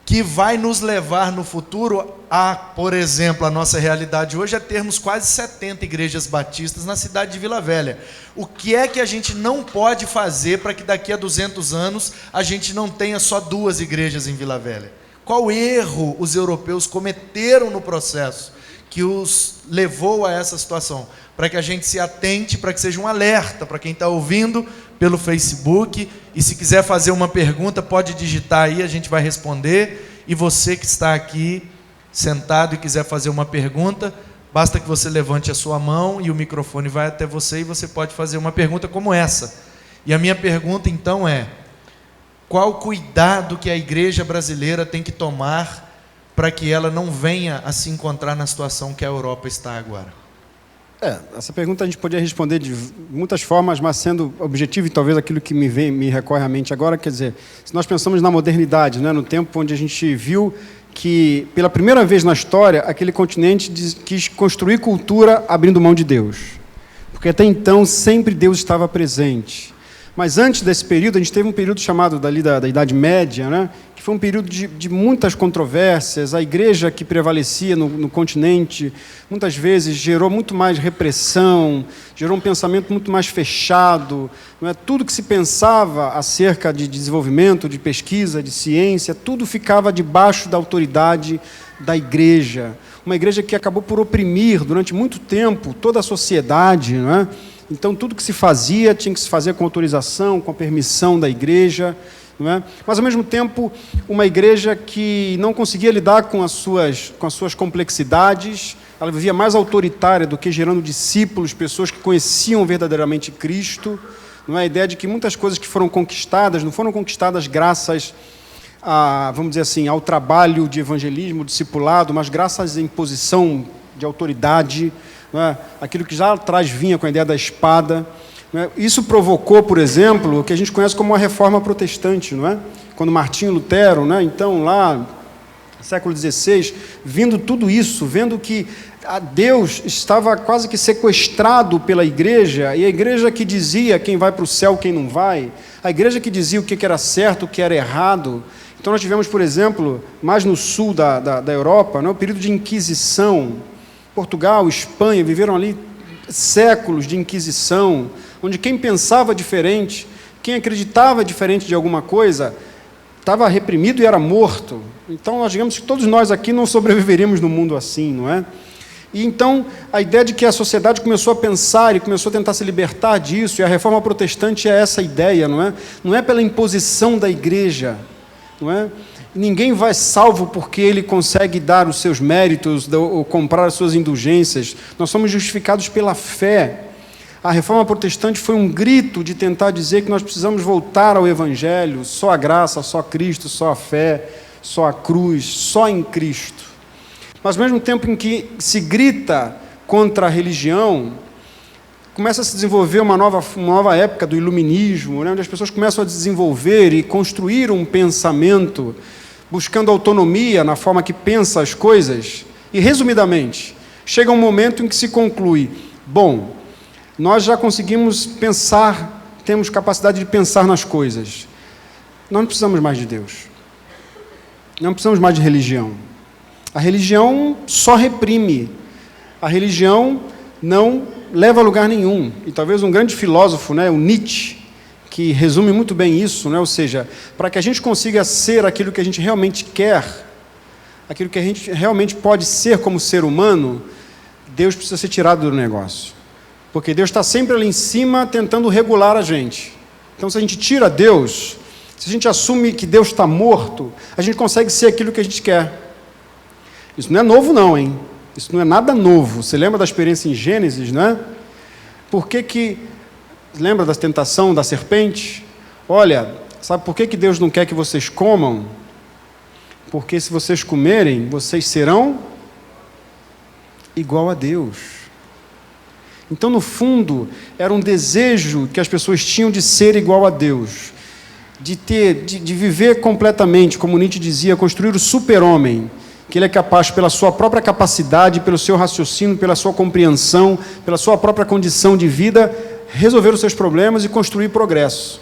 que vai nos levar no futuro a, por exemplo, a nossa realidade hoje é termos quase 70 igrejas batistas na cidade de Vila Velha. O que é que a gente não pode fazer para que daqui a 200 anos a gente não tenha só 2 igrejas em Vila Velha? Qual erro os europeus cometeram no processo que os levou a essa situação? Para que a gente se atente, para que seja um alerta para quem está ouvindo pelo Facebook, e se quiser fazer uma pergunta, pode digitar aí, a gente vai responder, e você que está aqui sentado e quiser fazer uma pergunta, basta que você levante a sua mão e o microfone vai até você e você pode fazer uma pergunta como essa. E a minha pergunta então é: qual cuidado que a igreja brasileira tem que tomar para que ela não venha a se encontrar na situação que a Europa está agora? Essa pergunta a gente poderia responder de muitas formas, mas sendo objetivo, e talvez aquilo que me recorre à mente agora, quer dizer, se nós pensamos na modernidade, né, no tempo onde a gente viu que, pela primeira vez na história, aquele continente quis construir cultura abrindo mão de Deus. Porque até então, sempre Deus estava presente. Mas antes desse período, a gente teve um período chamado da Idade Média, né, que foi um período de muitas controvérsias. A igreja que prevalecia no continente, muitas vezes, gerou muito mais repressão, gerou um pensamento muito mais fechado. Não é? Tudo que se pensava acerca de desenvolvimento, de pesquisa, de ciência, tudo ficava debaixo da autoridade da igreja. Uma igreja que acabou por oprimir, durante muito tempo, toda a sociedade, não é? Então, tudo que se fazia, tinha que se fazer com autorização, com a permissão da igreja, não é? Mas, ao mesmo tempo, uma igreja que não conseguia lidar com as suas complexidades, ela vivia mais autoritária do que gerando discípulos, pessoas que conheciam verdadeiramente Cristo, não é? A ideia de que muitas coisas que foram conquistadas, não foram conquistadas graças vamos dizer assim, ao trabalho de evangelismo, discipulado, mas graças à imposição de autoridade, não é? Aquilo que já atrás vinha com a ideia da espada. Não é? Isso provocou, por exemplo, o que a gente conhece como a Reforma Protestante, não é? Quando Martinho Lutero, né, então lá, século XVI, vindo tudo isso, vendo que Deus estava quase que sequestrado pela igreja, e a igreja que dizia quem vai para o céu, quem não vai, a igreja que dizia o que era certo, o que era errado. Então nós tivemos, por exemplo, mais no sul da Europa, né, o período de Inquisição. Portugal, Espanha, viveram ali séculos de Inquisição, onde quem pensava diferente, quem acreditava diferente de alguma coisa, estava reprimido e era morto. Então, nós digamos que todos nós aqui não sobreviveríamos num mundo assim, não é? E então, a ideia de que a sociedade começou a pensar e começou a tentar se libertar disso, e a Reforma Protestante é essa ideia, não é? Não é pela imposição da igreja, não é? Ninguém vai salvo porque ele consegue dar os seus méritos ou comprar as suas indulgências. Nós somos justificados pela fé. A Reforma Protestante foi um grito de tentar dizer que nós precisamos voltar ao Evangelho, só a graça, só Cristo, só a fé, só a cruz, só em Cristo. Mas, ao mesmo tempo em que se grita contra a religião, começa a se desenvolver uma nova época do iluminismo, né, onde as pessoas começam a desenvolver e construir um pensamento buscando autonomia na forma que pensa as coisas, e, resumidamente, chega um momento em que se conclui: bom, nós já conseguimos pensar temos capacidade de pensar nas coisas. Nós não precisamos mais de Deus. Não precisamos mais de religião. A religião só reprime. A religião não leva a lugar nenhum. E talvez um grande filósofo, o Nietzsche, que resume muito bem isso, ou seja, para que a gente consiga ser aquilo que a gente realmente quer, aquilo que a gente realmente pode ser como ser humano, Deus precisa ser tirado do negócio. Porque Deus está sempre ali em cima tentando regular a gente. Então, se a gente tira Deus, se a gente assume que Deus está morto, a gente consegue ser aquilo que a gente quer. Isso não é novo não, hein? Isso não é nada novo. Você lembra da experiência em Gênesis, não é? Por que lembra da tentação da serpente? Olha, sabe por que Deus não quer que vocês comam? Porque se vocês comerem, vocês serão igual a Deus. Então, no fundo, era um desejo que as pessoas tinham de ser igual a Deus, de viver completamente, como Nietzsche dizia, construir o super-homem, que ele é capaz, pela sua própria capacidade, pelo seu raciocínio, pela sua compreensão, pela sua própria condição de vida, resolver os seus problemas e construir progresso.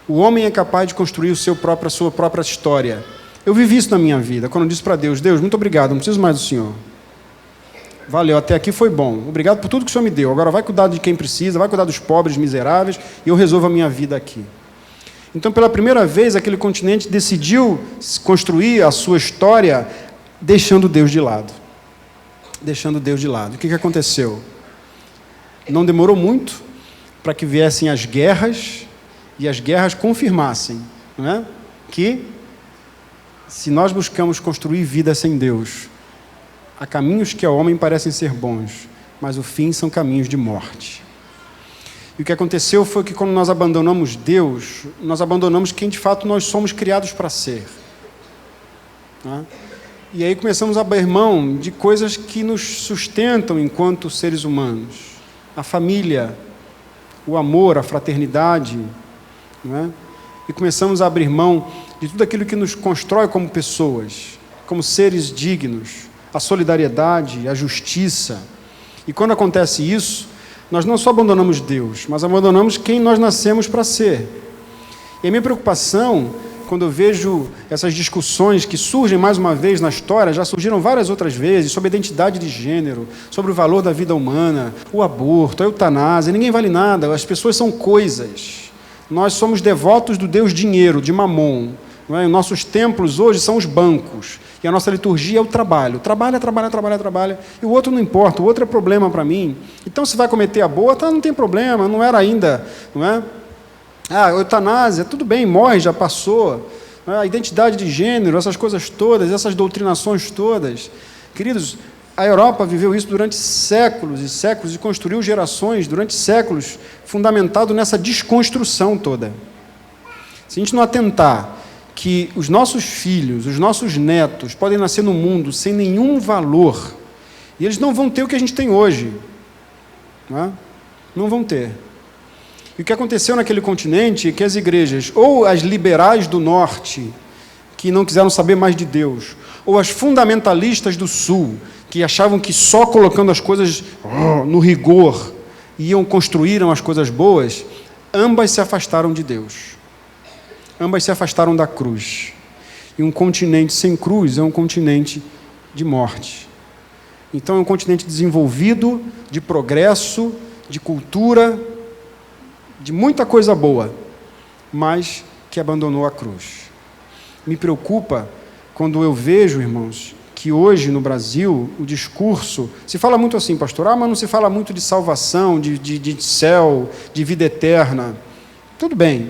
O homem é capaz de construir a sua própria história. Eu vivi isso na minha vida, quando eu disse para Deus, Deus, muito obrigado, não preciso mais do Senhor. Valeu, até aqui foi bom. Obrigado por tudo que o Senhor me deu. Agora vai cuidar de quem precisa, vai cuidar dos pobres, miseráveis, e eu resolvo a minha vida aqui. Então, pela primeira vez, aquele continente decidiu construir a sua história deixando Deus de lado. Deixando Deus de lado. O que aconteceu? Não demorou muito para que viessem as guerras, e as guerras confirmassem, não é? Que, se nós buscamos construir vida sem Deus, há caminhos que ao homem parecem ser bons, mas o fim são caminhos de morte. E o que aconteceu foi que quando nós abandonamos Deus, nós abandonamos quem de fato nós somos criados para ser. Né? E aí começamos a abrir mão de coisas que nos sustentam enquanto seres humanos. A família, o amor, a fraternidade. Não é? E começamos a abrir mão de tudo aquilo que nos constrói como pessoas, como seres dignos. A solidariedade, a justiça. E quando acontece isso, nós não só abandonamos Deus, mas abandonamos quem nós nascemos para ser. E a minha preocupação, quando eu vejo essas discussões que surgem mais uma vez na história, já surgiram várias outras vezes, sobre a identidade de gênero, sobre o valor da vida humana, o aborto, a eutanásia, ninguém vale nada, as pessoas são coisas. Nós somos devotos do Deus dinheiro, de Mamon. Não é? Nossos templos hoje são os bancos. E a nossa liturgia é o trabalho. Trabalha. E o outro não importa, o outro é problema para mim. Então, se vai cometer aborto, não tem problema, não era ainda. Não é? Eutanásia, tudo bem, morre, já passou. Não é? A identidade de gênero, essas coisas todas, essas doutrinações todas. Queridos, a Europa viveu isso durante séculos e séculos e construiu gerações durante séculos, fundamentado nessa desconstrução toda. Se a gente não atentar que os nossos filhos, os nossos netos podem nascer no mundo sem nenhum valor, e eles não vão ter o que a gente tem hoje. Não vão ter. E o que aconteceu naquele continente é que as igrejas, ou as liberais do norte, que não quiseram saber mais de Deus, ou as fundamentalistas do sul, que achavam que só colocando as coisas no rigor construíram as coisas boas, ambas se afastaram de Deus. Ambas se afastaram da cruz. E um continente sem cruz é um continente de morte. Então é um continente desenvolvido, de progresso, de cultura, de muita coisa boa, mas que abandonou a cruz. Me preocupa quando eu vejo, irmãos, que hoje no Brasil o discurso, se fala muito assim, pastor, mas não se fala muito de salvação, de céu, de vida eterna. Tudo bem.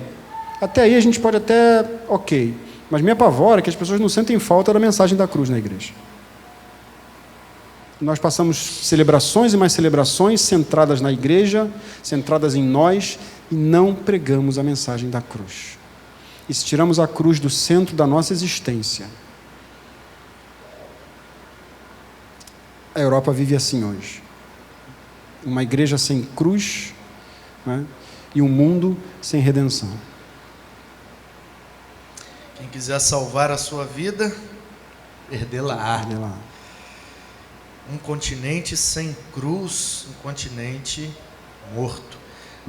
Até aí a gente pode até, ok, mas me apavora que as pessoas não sentem falta da mensagem da cruz na igreja. Nós passamos celebrações e mais celebrações centradas na igreja, centradas em nós, e não pregamos a mensagem da cruz. E se tiramos a cruz do centro da nossa existência, a Europa vive assim hoje. Uma igreja sem cruz, né? E um mundo sem redenção. Quem quiser salvar a sua vida, perdê-la. Um continente sem cruz, um continente morto.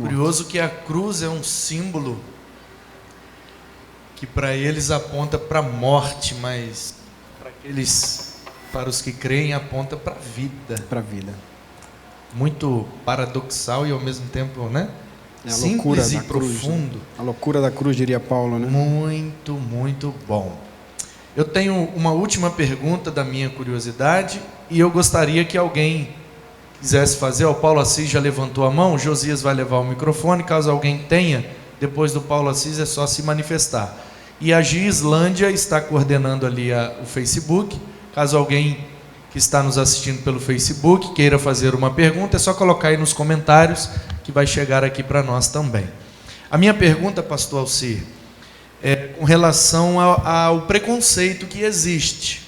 Curioso que a cruz é um símbolo que para eles aponta para a morte, mas para os que creem, aponta para a vida. Para a vida. Muito paradoxal e ao mesmo tempo, né? É a simples e cruz, profundo. Né? A loucura da cruz, diria Paulo, né? Muito, muito bom. Eu tenho uma última pergunta da minha curiosidade e eu gostaria que alguém quisesse fazer. O Paulo Assis já levantou a mão, o Josias vai levar o microfone, caso alguém tenha, depois do Paulo Assis é só se manifestar. E a Gislândia está coordenando ali o Facebook, caso alguém que está nos assistindo pelo Facebook queira fazer uma pergunta, é só colocar aí nos comentários que vai chegar aqui para nós também. A minha pergunta, pastor Alcir, é com relação ao preconceito que existe.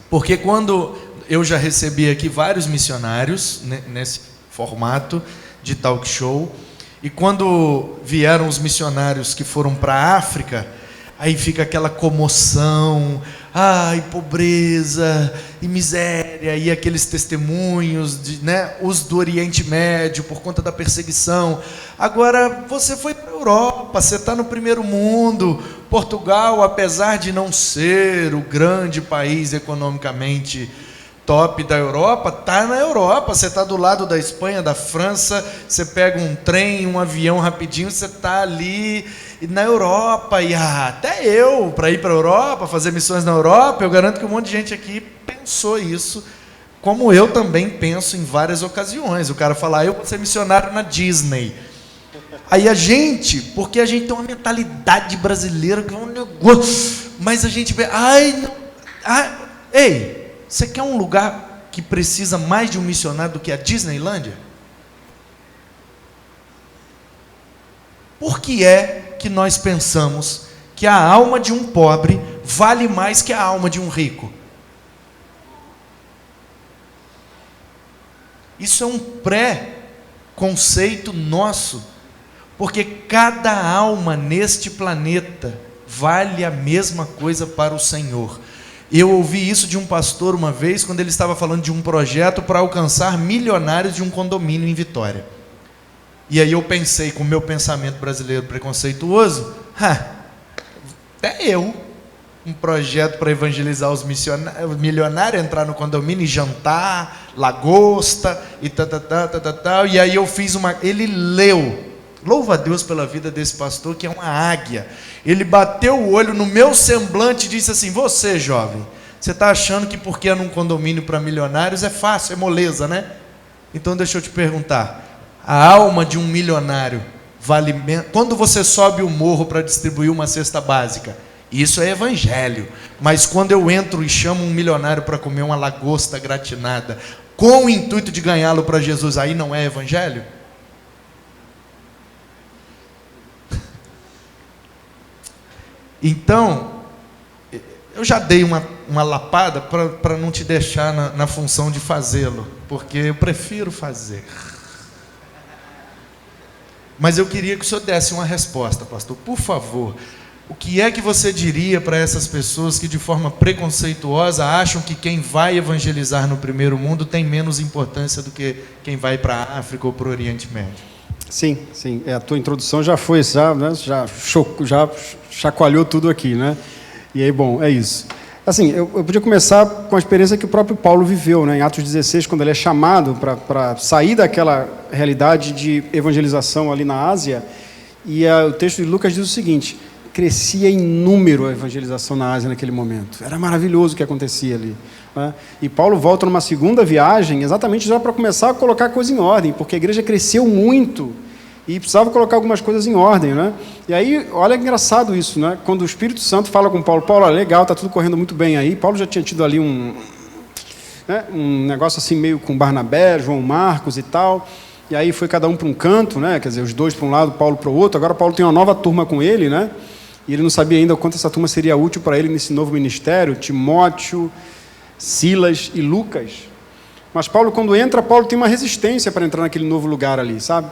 Porque quando eu já recebi aqui vários missionários nesse formato de talk show, e quando vieram os missionários que foram para a África, aí fica aquela comoção, ai, pobreza e miséria, e aqueles testemunhos, os do Oriente Médio, por conta da perseguição. Agora, você foi para a Europa, você está no primeiro mundo. Portugal, apesar de não ser o grande país economicamente top da Europa, está na Europa, você está do lado da Espanha, da França, você pega um trem, um avião rapidinho, você está ali na Europa, e até eu, para ir para a Europa, fazer missões na Europa, eu garanto que um monte de gente aqui pensou isso, como eu também penso em várias ocasiões. O cara fala, eu vou ser missionário na Disney. Aí porque a gente tem uma mentalidade brasileira, que é um negócio, mas a gente vê, ei, você quer um lugar que precisa mais de um missionário do que a Disneylândia? Por que é que nós pensamos que a alma de um pobre vale mais que a alma de um rico? Isso é um pré-conceito nosso, porque cada alma neste planeta vale a mesma coisa para o Senhor. Eu ouvi isso de um pastor uma vez, quando ele estava falando de um projeto para alcançar milionários de um condomínio em Vitória. E aí eu pensei, com o meu pensamento brasileiro preconceituoso, até eu, um projeto para evangelizar os milionários, entrar no condomínio e jantar, lagosta, e tal. E aí eu fiz ele leu, louva a Deus pela vida desse pastor, que é uma águia. Ele bateu o olho no meu semblante e disse assim, você jovem, você está achando que porque é num condomínio para milionários é fácil, é moleza, né? Então deixa eu te perguntar, a alma de um milionário vale menos? Quando você sobe o morro para distribuir uma cesta básica, isso é evangelho. Mas quando eu entro e chamo um milionário para comer uma lagosta gratinada, com o intuito de ganhá-lo para Jesus, aí não é evangelho? Então, eu já dei uma lapada para não te deixar na função de fazê-lo, porque eu prefiro fazer. Mas eu queria que o senhor desse uma resposta, pastor, por favor. O que é que você diria para essas pessoas que de forma preconceituosa acham que quem vai evangelizar no primeiro mundo tem menos importância do que quem vai para a África ou para o Oriente Médio? Sim. A tua introdução já foi, já chacoalhou tudo aqui, né? E aí, bom, é isso. Assim, eu podia começar com a experiência que o próprio Paulo viveu, né? Em Atos 16, quando ele é chamado para sair daquela realidade de evangelização ali na Ásia, e o texto de Lucas diz o seguinte, crescia em número a evangelização na Ásia naquele momento. Era maravilhoso o que acontecia ali, né? E Paulo volta numa segunda viagem, exatamente já para começar a colocar a coisa em ordem, porque a igreja cresceu muito e precisava colocar algumas coisas em ordem, né? E aí, olha que engraçado isso, né? Quando o Espírito Santo fala com Paulo, olha, legal, está tudo correndo muito bem aí. Paulo já tinha tido ali um negócio assim meio com Barnabé, João Marcos e tal. E aí foi cada um para um canto, né? Quer dizer, os dois para um lado, Paulo para o outro. Agora Paulo tem uma nova turma com ele, né? E ele não sabia ainda o quanto essa turma seria útil para ele nesse novo ministério. Timóteo, Silas e Lucas. Mas Paulo, quando entra, Paulo tem uma resistência para entrar naquele novo lugar ali, sabe?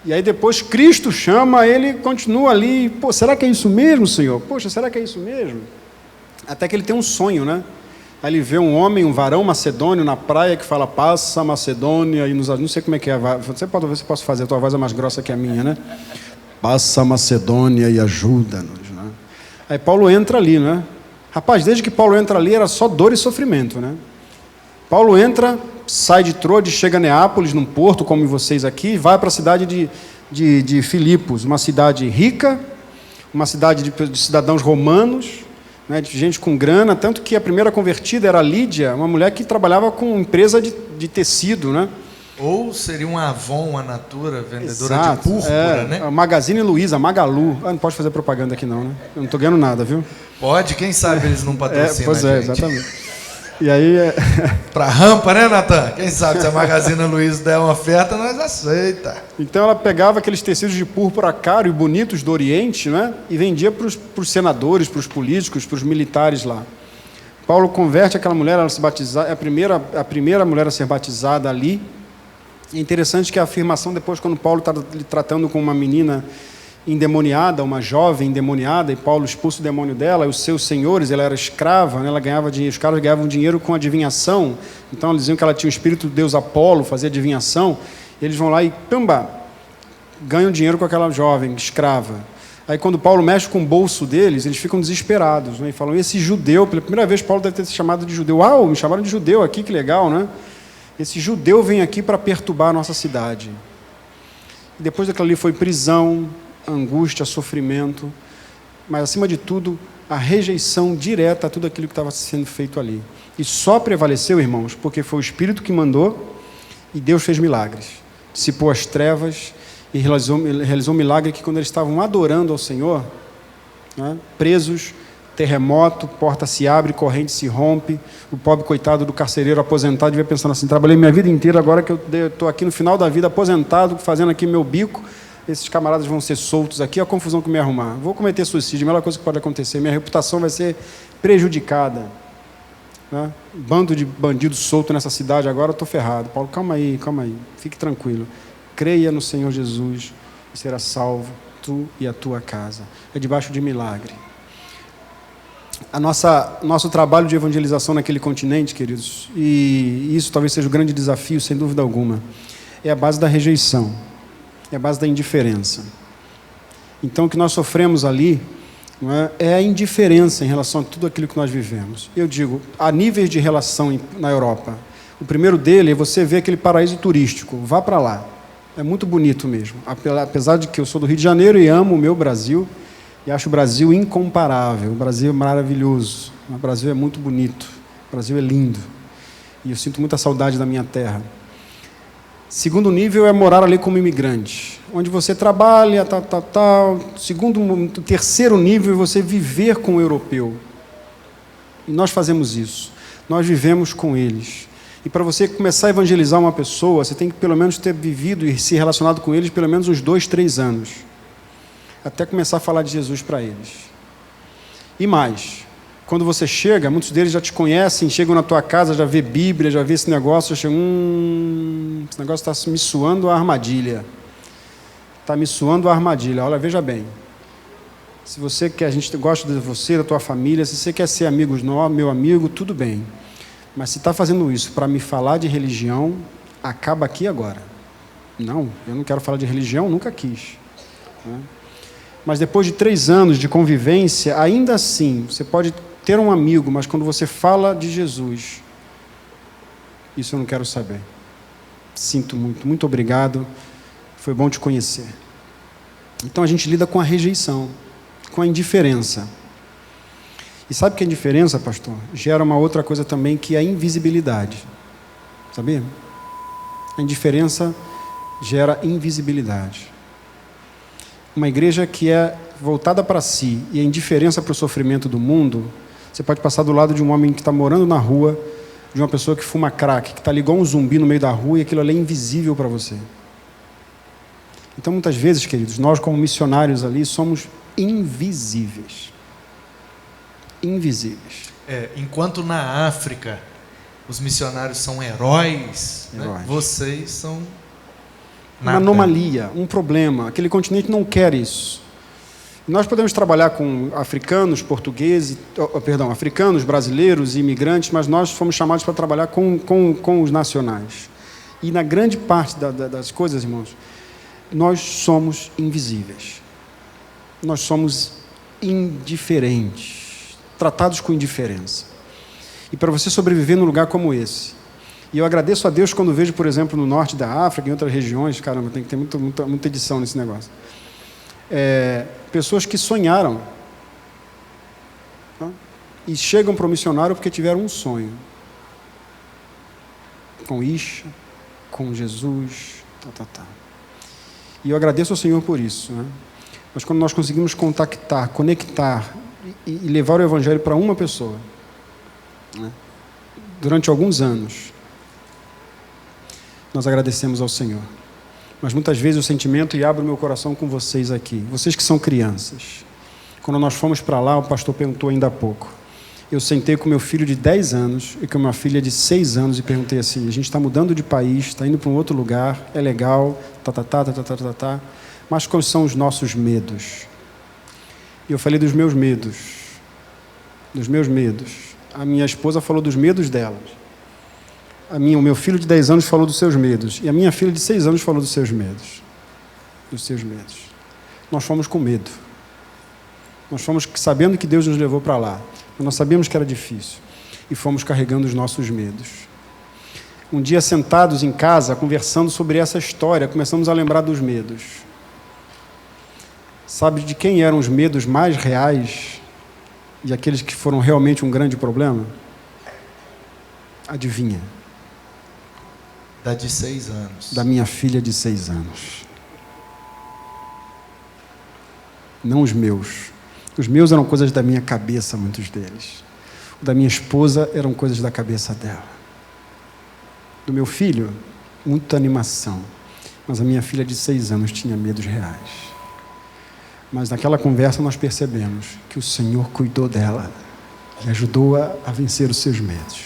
E aí depois Cristo chama, ele continua ali, será que é isso mesmo, Senhor? Poxa, será que é isso mesmo? Até que ele tem um sonho, né? Aí ele vê um homem, um varão macedônio na praia que fala, passa Macedônia, e não sei como é que é, você pode ver se eu posso fazer, a tua voz é mais grossa que a minha, né? Passa Macedônia e ajuda-nos, né? Aí Paulo entra ali, né? Rapaz, desde que Paulo entra ali era só dor e sofrimento, né? Paulo entra, sai de Troade, chega a Neápolis, num porto como vocês aqui, vai para a cidade de Filipos, uma cidade rica, uma cidade de cidadãos romanos, né, de gente com grana, tanto que a primeira convertida era Lídia, uma mulher que trabalhava com empresa de tecido, né? Ou seria um Avon, a Natura, vendedora Exato, de púrpura, né? A Magazine Luiza, a Magalu. Não pode fazer propaganda aqui não, né? Eu não estou ganhando nada, viu? Pode, quem sabe eles não patrocinam pois a gente. Exatamente. E aí... Para rampa, né, Natan? Quem sabe se a Magazine Luiza der uma oferta, nós aceita. Então ela pegava aqueles tecidos de púrpura caro e bonitos do Oriente, né? E vendia para os senadores, para os políticos, para os militares lá. Paulo converte aquela mulher, ela se batizar, é a primeira mulher a ser batizada ali. E é interessante que a afirmação depois, quando Paulo está tratando com uma menina endemoniada, uma jovem endemoniada, e Paulo expulsa o demônio dela, e os seus senhores, ela era escrava, né, ela ganhava dinheiro, os caras ganhavam dinheiro com adivinhação, então eles diziam que ela tinha o espírito do deus Apolo, fazia adivinhação, e eles vão lá e, pamba, ganham dinheiro com aquela jovem escrava. Aí quando Paulo mexe com o bolso deles, eles ficam desesperados, né, e falam, esse judeu, pela primeira vez Paulo deve ter se chamado de judeu, me chamaram de judeu aqui, que legal, né? Esse judeu vem aqui para perturbar a nossa cidade. E depois daquilo ali foi prisão, angústia, sofrimento, mas acima de tudo a rejeição direta a tudo aquilo que estava sendo feito ali. E só prevaleceu, irmãos, porque foi o Espírito que mandou e Deus fez milagres. Dissipou as trevas e realizou um milagre que quando eles estavam adorando ao Senhor, né, presos, terremoto, porta se abre, corrente se rompe, o pobre coitado do carcereiro aposentado devia pensando assim, trabalhei minha vida inteira, agora que eu estou aqui no final da vida aposentado, fazendo aqui meu bico, esses camaradas vão ser soltos aqui, a confusão que me arrumar. Vou cometer suicídio, a melhor coisa que pode acontecer, minha reputação vai ser prejudicada. Né? Bando de bandidos solto nessa cidade, agora eu estou ferrado. Paulo, calma aí, fique tranquilo. Creia no Senhor Jesus e será salvo, tu e a tua casa. É debaixo de milagre. Nosso trabalho de evangelização naquele continente, queridos, e isso talvez seja o grande desafio, sem dúvida alguma, é a base da rejeição. É a base da indiferença. Então, o que nós sofremos ali, não é a indiferença em relação a tudo aquilo que nós vivemos. Eu digo, há níveis de relação na Europa. O primeiro dele é você ver aquele paraíso turístico. Vá para lá. É muito bonito mesmo. Apesar de que eu sou do Rio de Janeiro e amo o meu Brasil, e acho o Brasil incomparável. O Brasil é maravilhoso. O Brasil é muito bonito. O Brasil é lindo. E eu sinto muita saudade da minha terra. Segundo nível é morar ali como imigrante, onde você trabalha, tal. Terceiro nível é você viver com o europeu. E nós fazemos isso. Nós vivemos com eles. E para você começar a evangelizar uma pessoa, você tem que pelo menos ter vivido e se relacionado com eles pelo menos uns 2, 3 anos. Até começar a falar de Jesus para eles. E mais, quando você chega, muitos deles já te conhecem, chegam na tua casa, já vê Bíblia, já vê esse negócio, já chegam, esse negócio está me suando a armadilha. Está me suando a armadilha. Olha, veja bem, se você quer, a gente gosta de você, da tua família, se você quer ser meu amigo, tudo bem. Mas se está fazendo isso para me falar de religião, acaba aqui agora. Não, eu não quero falar de religião, nunca quis. Né? Mas depois de 3 anos de convivência, ainda assim, você pode ter um amigo, mas quando você fala de Jesus, isso eu não quero saber. Sinto muito, muito obrigado, foi bom te conhecer. Então a gente lida com a rejeição, com a indiferença. E sabe que a indiferença, pastor, gera uma outra coisa também, que é a invisibilidade. Sabia? A indiferença gera invisibilidade. Uma igreja que é voltada para si e a indiferença para o sofrimento do mundo, você pode passar do lado de um homem que está morando na rua, de uma pessoa que fuma crack, que está ali igual um zumbi no meio da rua e aquilo ali é invisível para você. Então, muitas vezes, queridos, nós como missionários ali somos invisíveis. Invisíveis. Enquanto na África os missionários são heróis. Né? Vocês são... Uma anomalia, um problema. Aquele continente não quer isso. Nós podemos trabalhar com africanos, portugueses, africanos, brasileiros e imigrantes, mas nós fomos chamados para trabalhar com os nacionais. E na grande parte das coisas, irmãos, nós somos invisíveis. Nós somos indiferentes, tratados com indiferença. E para você sobreviver num lugar como esse, e eu agradeço a Deus quando vejo, por exemplo, no norte da África, em outras regiões, caramba, tem que ter muita edição nesse negócio. Pessoas que sonharam, tá? E chegam para o missionário porque tiveram um sonho. Com Isha, com Jesus, E eu agradeço ao Senhor por isso, né? Mas quando nós conseguimos contactar, conectar e levar o Evangelho para uma pessoa, né? Durante alguns anos, nós agradecemos ao Senhor. Mas muitas vezes o sentimento, e abro meu coração com vocês aqui, vocês que são crianças. Quando nós fomos para lá, o pastor perguntou ainda há pouco. Eu sentei com meu filho de 10 anos e com minha filha de 6 anos e perguntei assim, a gente está mudando de país, está indo para um outro lugar, é legal, mas quais são os nossos medos? E eu falei dos meus medos. A minha esposa falou dos medos delas. O meu filho de 10 anos falou dos seus medos. E a minha filha de 6 anos falou dos seus medos. Nós fomos com medo. Nós fomos sabendo que Deus nos levou para lá. Mas nós sabíamos que era difícil. E fomos carregando os nossos medos. Um dia, sentados em casa, conversando sobre essa história, começamos a lembrar dos medos. Sabe de quem eram os medos mais reais? E aqueles que foram realmente um grande problema? Adivinha? Da de 6 anos. Da minha filha de 6 anos. Não os meus. Os meus eram coisas da minha cabeça, muitos deles. O da minha esposa eram coisas da cabeça dela. Do meu filho, muita animação. Mas a minha filha de 6 anos tinha medos reais. Mas naquela conversa nós percebemos que o Senhor cuidou dela e ajudou-a a vencer os seus medos.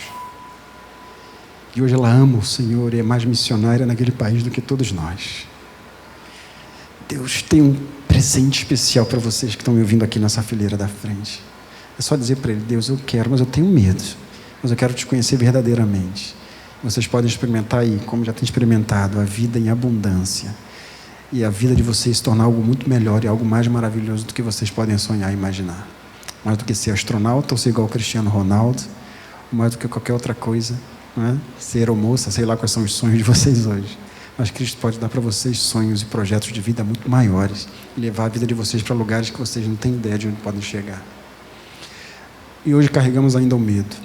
E hoje ela ama o Senhor e é mais missionária naquele país do que todos nós. Deus tem um presente especial para vocês que estão me ouvindo aqui nessa fileira da frente. É só dizer para Ele, Deus, eu quero, mas eu tenho medo. Mas eu quero te conhecer verdadeiramente. Vocês podem experimentar aí, como já tem experimentado, a vida em abundância. E a vida de vocês se tornar algo muito melhor e algo mais maravilhoso do que vocês podem sonhar e imaginar. Mais do que ser astronauta ou ser igual ao Cristiano Ronaldo, mais do que qualquer outra coisa. Não é? Ser ou moça, sei lá quais são os sonhos de vocês hoje. Mas Cristo pode dar para vocês sonhos e projetos de vida muito maiores e levar a vida de vocês para lugares que vocês não têm ideia de onde podem chegar. E hoje carregamos ainda o medo.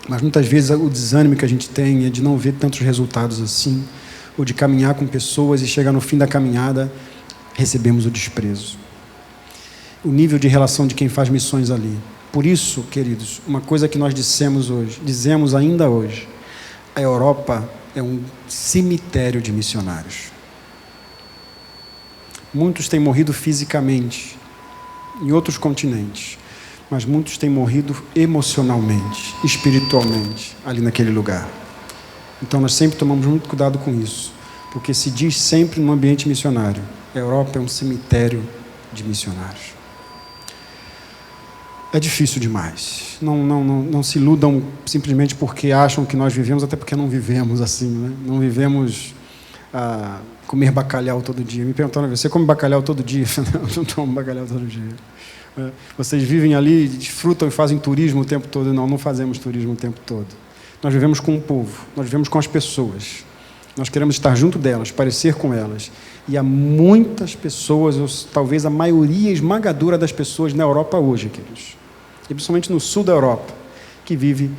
Mas muitas vezes o desânimo que a gente tem é de não ver tantos resultados assim, ou de caminhar com pessoas e chegar no fim da caminhada, recebemos o desprezo. O nível de relação de quem faz missões ali. Por isso, queridos, uma coisa que nós dizemos ainda hoje, a Europa é um cemitério de missionários. Muitos têm morrido fisicamente em outros continentes, mas muitos têm morrido emocionalmente, espiritualmente, ali naquele lugar. Então nós sempre tomamos muito cuidado com isso, porque se diz sempre no ambiente missionário, a Europa é um cemitério de missionários. É difícil demais. Não se iludam simplesmente porque acham que nós vivemos, até porque não vivemos assim, né? Não vivemos comer bacalhau todo dia. Me perguntaram, você come bacalhau todo dia? Eu não tomo bacalhau todo dia. Vocês vivem ali, desfrutam e fazem turismo o tempo todo? Não fazemos turismo o tempo todo. Nós vivemos com o povo, nós vivemos com as pessoas. Nós queremos estar junto delas, parecer com elas. E há muitas pessoas, talvez a maioria esmagadora das pessoas na Europa hoje, queridos, e principalmente no sul da Europa, que vive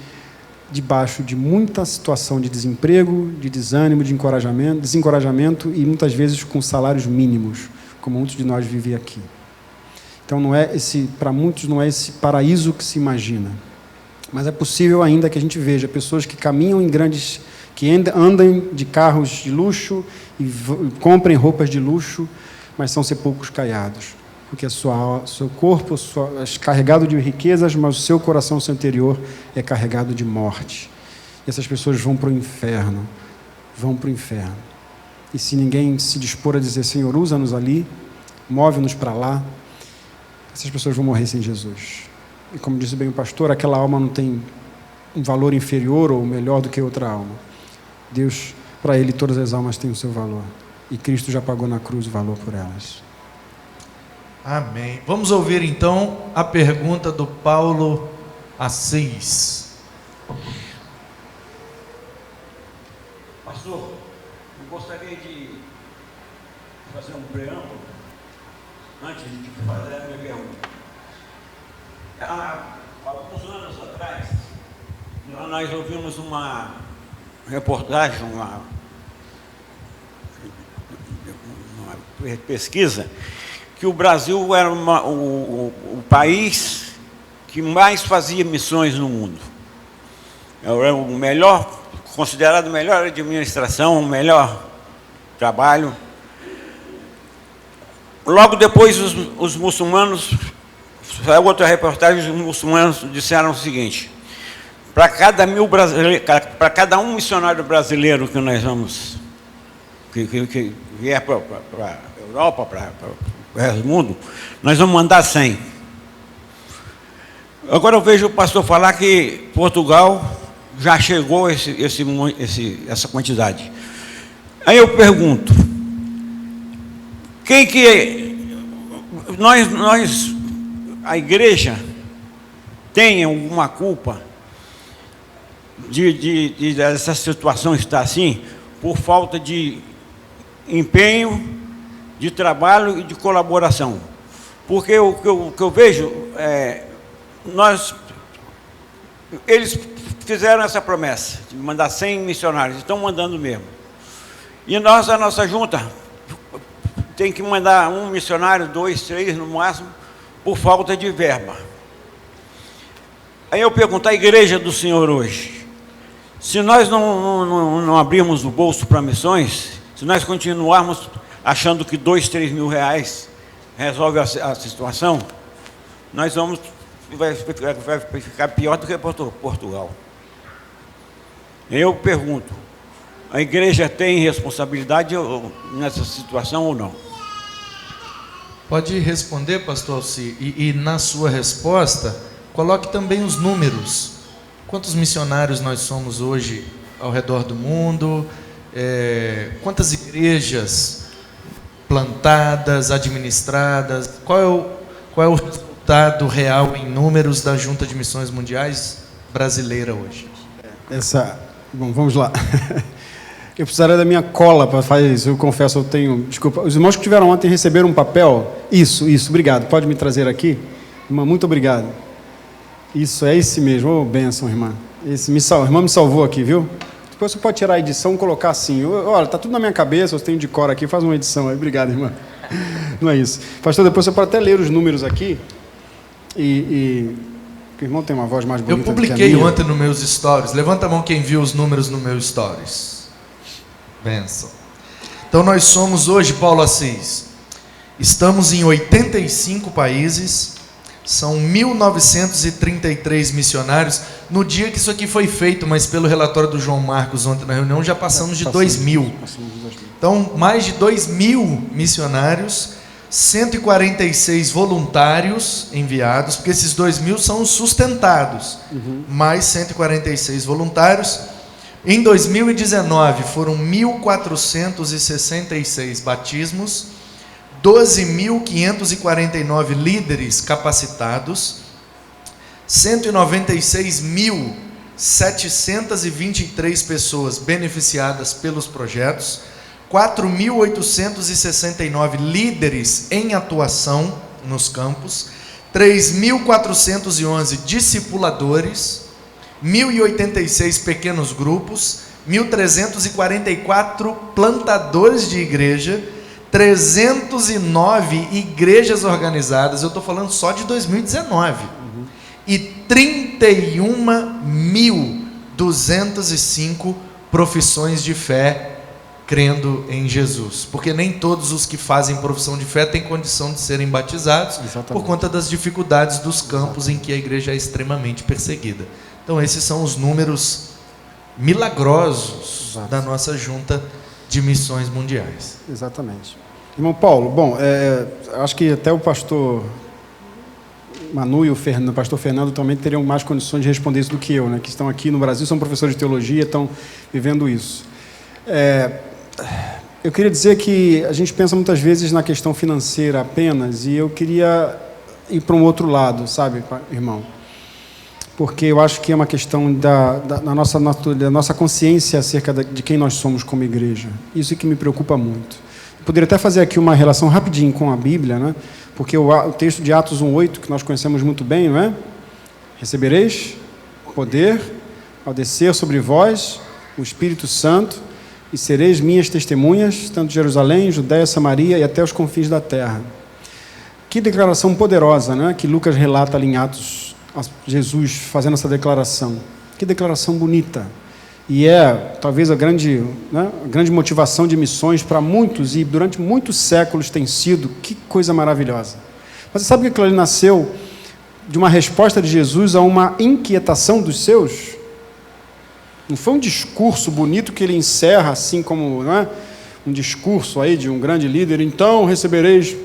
debaixo de muita situação de desemprego, de desânimo, de desencorajamento e muitas vezes com salários mínimos, como muitos de nós vivem aqui. Então para muitos não é esse paraíso que se imagina, mas é possível ainda que a gente veja pessoas que caminham que andam de carros de luxo e comprem roupas de luxo, mas são sepulcros caiados. Porque seu corpo é carregado de riquezas, mas o seu coração, o seu interior é carregado de morte. E essas pessoas vão para o inferno. E se ninguém se dispor a dizer, Senhor, usa-nos ali, move-nos para lá, essas pessoas vão morrer sem Jesus. E como disse bem o pastor, aquela alma não tem um valor inferior ou melhor do que outra alma. Deus, para Ele, todas as almas têm o seu valor. E Cristo já pagou na cruz o valor por elas. Amém. Vamos ouvir então a pergunta do Paulo Assis. Pastor, eu gostaria de fazer um preâmbulo antes de fazer a minha pergunta. Há alguns anos atrás, nós ouvimos uma reportagem, uma pesquisa, que o Brasil era o país que mais fazia missões no mundo. Era o melhor, considerado a melhor administração, o melhor trabalho. Logo depois, os muçulmanos, saiu outra reportagem, os muçulmanos disseram o seguinte: para cada um missionário brasileiro que nós vamos, que vier para a Europa, para o resto do mundo, nós vamos mandar 100. Agora eu vejo o pastor falar que Portugal já chegou essa quantidade. Aí eu pergunto, quem que a igreja tem alguma culpa de essa situação estar assim, por falta de empenho, de trabalho e de colaboração? Porque o que eu vejo eles fizeram essa promessa de mandar 100 missionários, estão mandando mesmo. E a nossa junta tem que mandar um missionário, 2, 3 no máximo, por falta de verba. Aí eu pergunto à igreja do Senhor hoje, se nós não abrirmos o bolso para missões, se nós continuarmos achando que 2, 3 mil reais resolve a situação, nós vai ficar pior do que Portugal. Eu pergunto, a igreja tem responsabilidade nessa situação ou não? Pode responder, pastor Alci, e na sua resposta, coloque também os números. Quantos missionários nós somos hoje ao redor do mundo? Quantas igrejas plantadas, administradas? Qual é o resultado real em números da Junta de Missões Mundiais brasileira hoje? Bom, vamos lá. Eu precisaria da minha cola para fazer isso. Eu confesso, eu tenho... Desculpa. Os irmãos que tiveram ontem receberam um papel. Isso. Obrigado. Pode me trazer aqui? Irmã, muito obrigado. Isso, é esse mesmo. Ô, bênção, irmã. A irmã me salvou aqui, viu? Depois você pode tirar a edição e colocar assim. Olha, está tudo na minha cabeça, eu tenho de cor aqui, faz uma edição aí. Obrigado, irmã. Não é isso. Pastor, depois você pode até ler os números aqui. O irmão tem uma voz mais bonita. Eu publiquei ontem nos meus stories. Levanta a mão quem viu os números no meu stories. Benção. Então nós somos hoje, Paulo Assis, estamos em 85 países, são 1.933 missionários. No dia que isso aqui foi feito, mas pelo relatório do João Marcos ontem na reunião, já passamos de 2.000. Então, mais de 2.000 missionários, 146 voluntários enviados, porque esses 2.000 são sustentados, mais 146 voluntários. Em 2019 foram 1.466 batismos, 12.549 líderes capacitados, 196.723 pessoas beneficiadas pelos projetos, 4.869 líderes em atuação nos campos, 3.411 discipuladores, 1.086 pequenos grupos, 1.344 plantadores de igreja, 309 igrejas organizadas, eu estou falando só de 2019, e 31.205 profissões de fé crendo em Jesus, porque nem todos os que fazem profissão de fé têm condição de serem batizados. Exatamente. Por conta das dificuldades dos campos. Exatamente. Em que a igreja é extremamente perseguida. Então esses são os números milagrosos. Exato. Da nossa junta de missões mundiais. Exatamente. Irmão Paulo, bom, acho que até o pastor Manu e o pastor Fernando também teriam mais condições de responder isso do que eu, né? Que estão aqui no Brasil, são professores de teologia, estão vivendo isso. Eu queria dizer que a gente pensa muitas vezes na questão financeira apenas, e eu queria ir para um outro lado, sabe, irmão? Porque eu acho que é uma questão da nossa consciência acerca de quem nós somos como igreja. Isso é que me preocupa muito. Eu poderia até fazer aqui uma relação rapidinho com a Bíblia, né? Porque o texto de Atos 1:8, que nós conhecemos muito bem, não é? Recebereis poder ao descer sobre vós o Espírito Santo, e sereis minhas testemunhas, tanto em Jerusalém, Judéia, Samaria e até os confins da terra. Que declaração poderosa, né? Que Lucas relata ali em Atos, Jesus fazendo essa declaração. Que declaração bonita. E talvez a grande motivação de missões para muitos, e durante muitos séculos tem sido. Que coisa maravilhosa. Mas você sabe que aquilo ali nasceu de uma resposta de Jesus a uma inquietação dos seus? Não foi um discurso bonito que ele encerra assim como, não é? Um discurso aí de um grande líder, então recebereis. Ele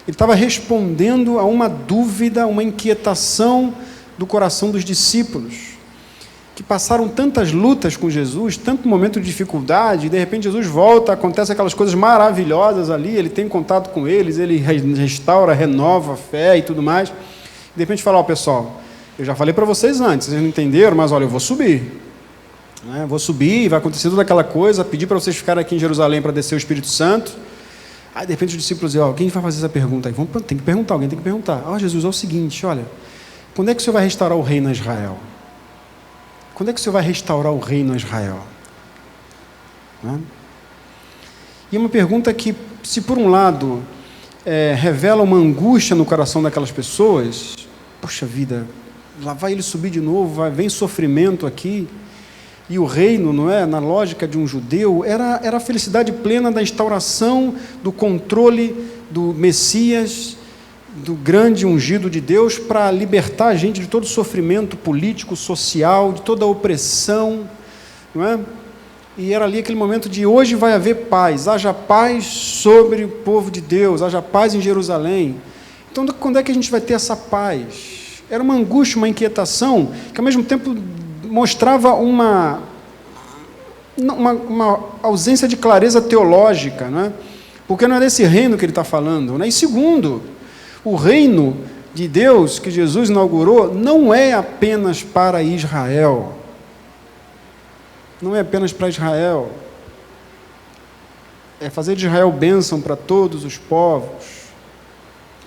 estava respondendo a uma dúvida, uma inquietação do coração dos discípulos, que passaram tantas lutas com Jesus, tanto momento de dificuldade, e de repente Jesus volta, acontece aquelas coisas maravilhosas ali, ele tem contato com eles, ele restaura, renova a fé e tudo mais. De repente fala, pessoal, eu já falei para vocês antes, vocês não entenderam, mas olha, eu vou subir. Vou subir, vai acontecer toda aquela coisa, pedir para vocês ficarem aqui em Jerusalém para descer o Espírito Santo. Aí de repente os discípulos dizem, alguém vai fazer essa pergunta aí? Tem que perguntar, alguém tem que perguntar. Jesus, é o seguinte, olha, quando é que o Senhor vai restaurar o reino a Israel? Quando é que o Senhor vai restaurar o reino a Israel? E é uma pergunta que, se por um lado revela uma angústia no coração daquelas pessoas, poxa vida, lá vai ele subir de novo, vem sofrimento aqui. E o reino, não é, na lógica de um judeu, era a felicidade plena da instauração, do controle do Messias, do grande ungido de Deus, para libertar a gente de todo sofrimento político, social, de toda opressão, não é? E era ali aquele momento de hoje vai haver paz, haja paz sobre o povo de Deus, haja paz em Jerusalém. Então, quando é que a gente vai ter essa paz? Era uma angústia, uma inquietação, que ao mesmo tempo mostrava uma ausência de clareza teológica, não é? Porque não é desse reino que ele está falando, né? E segundo, o reino de Deus que Jesus inaugurou não é apenas para Israel, não é apenas para Israel, é fazer de Israel bênção para todos os povos,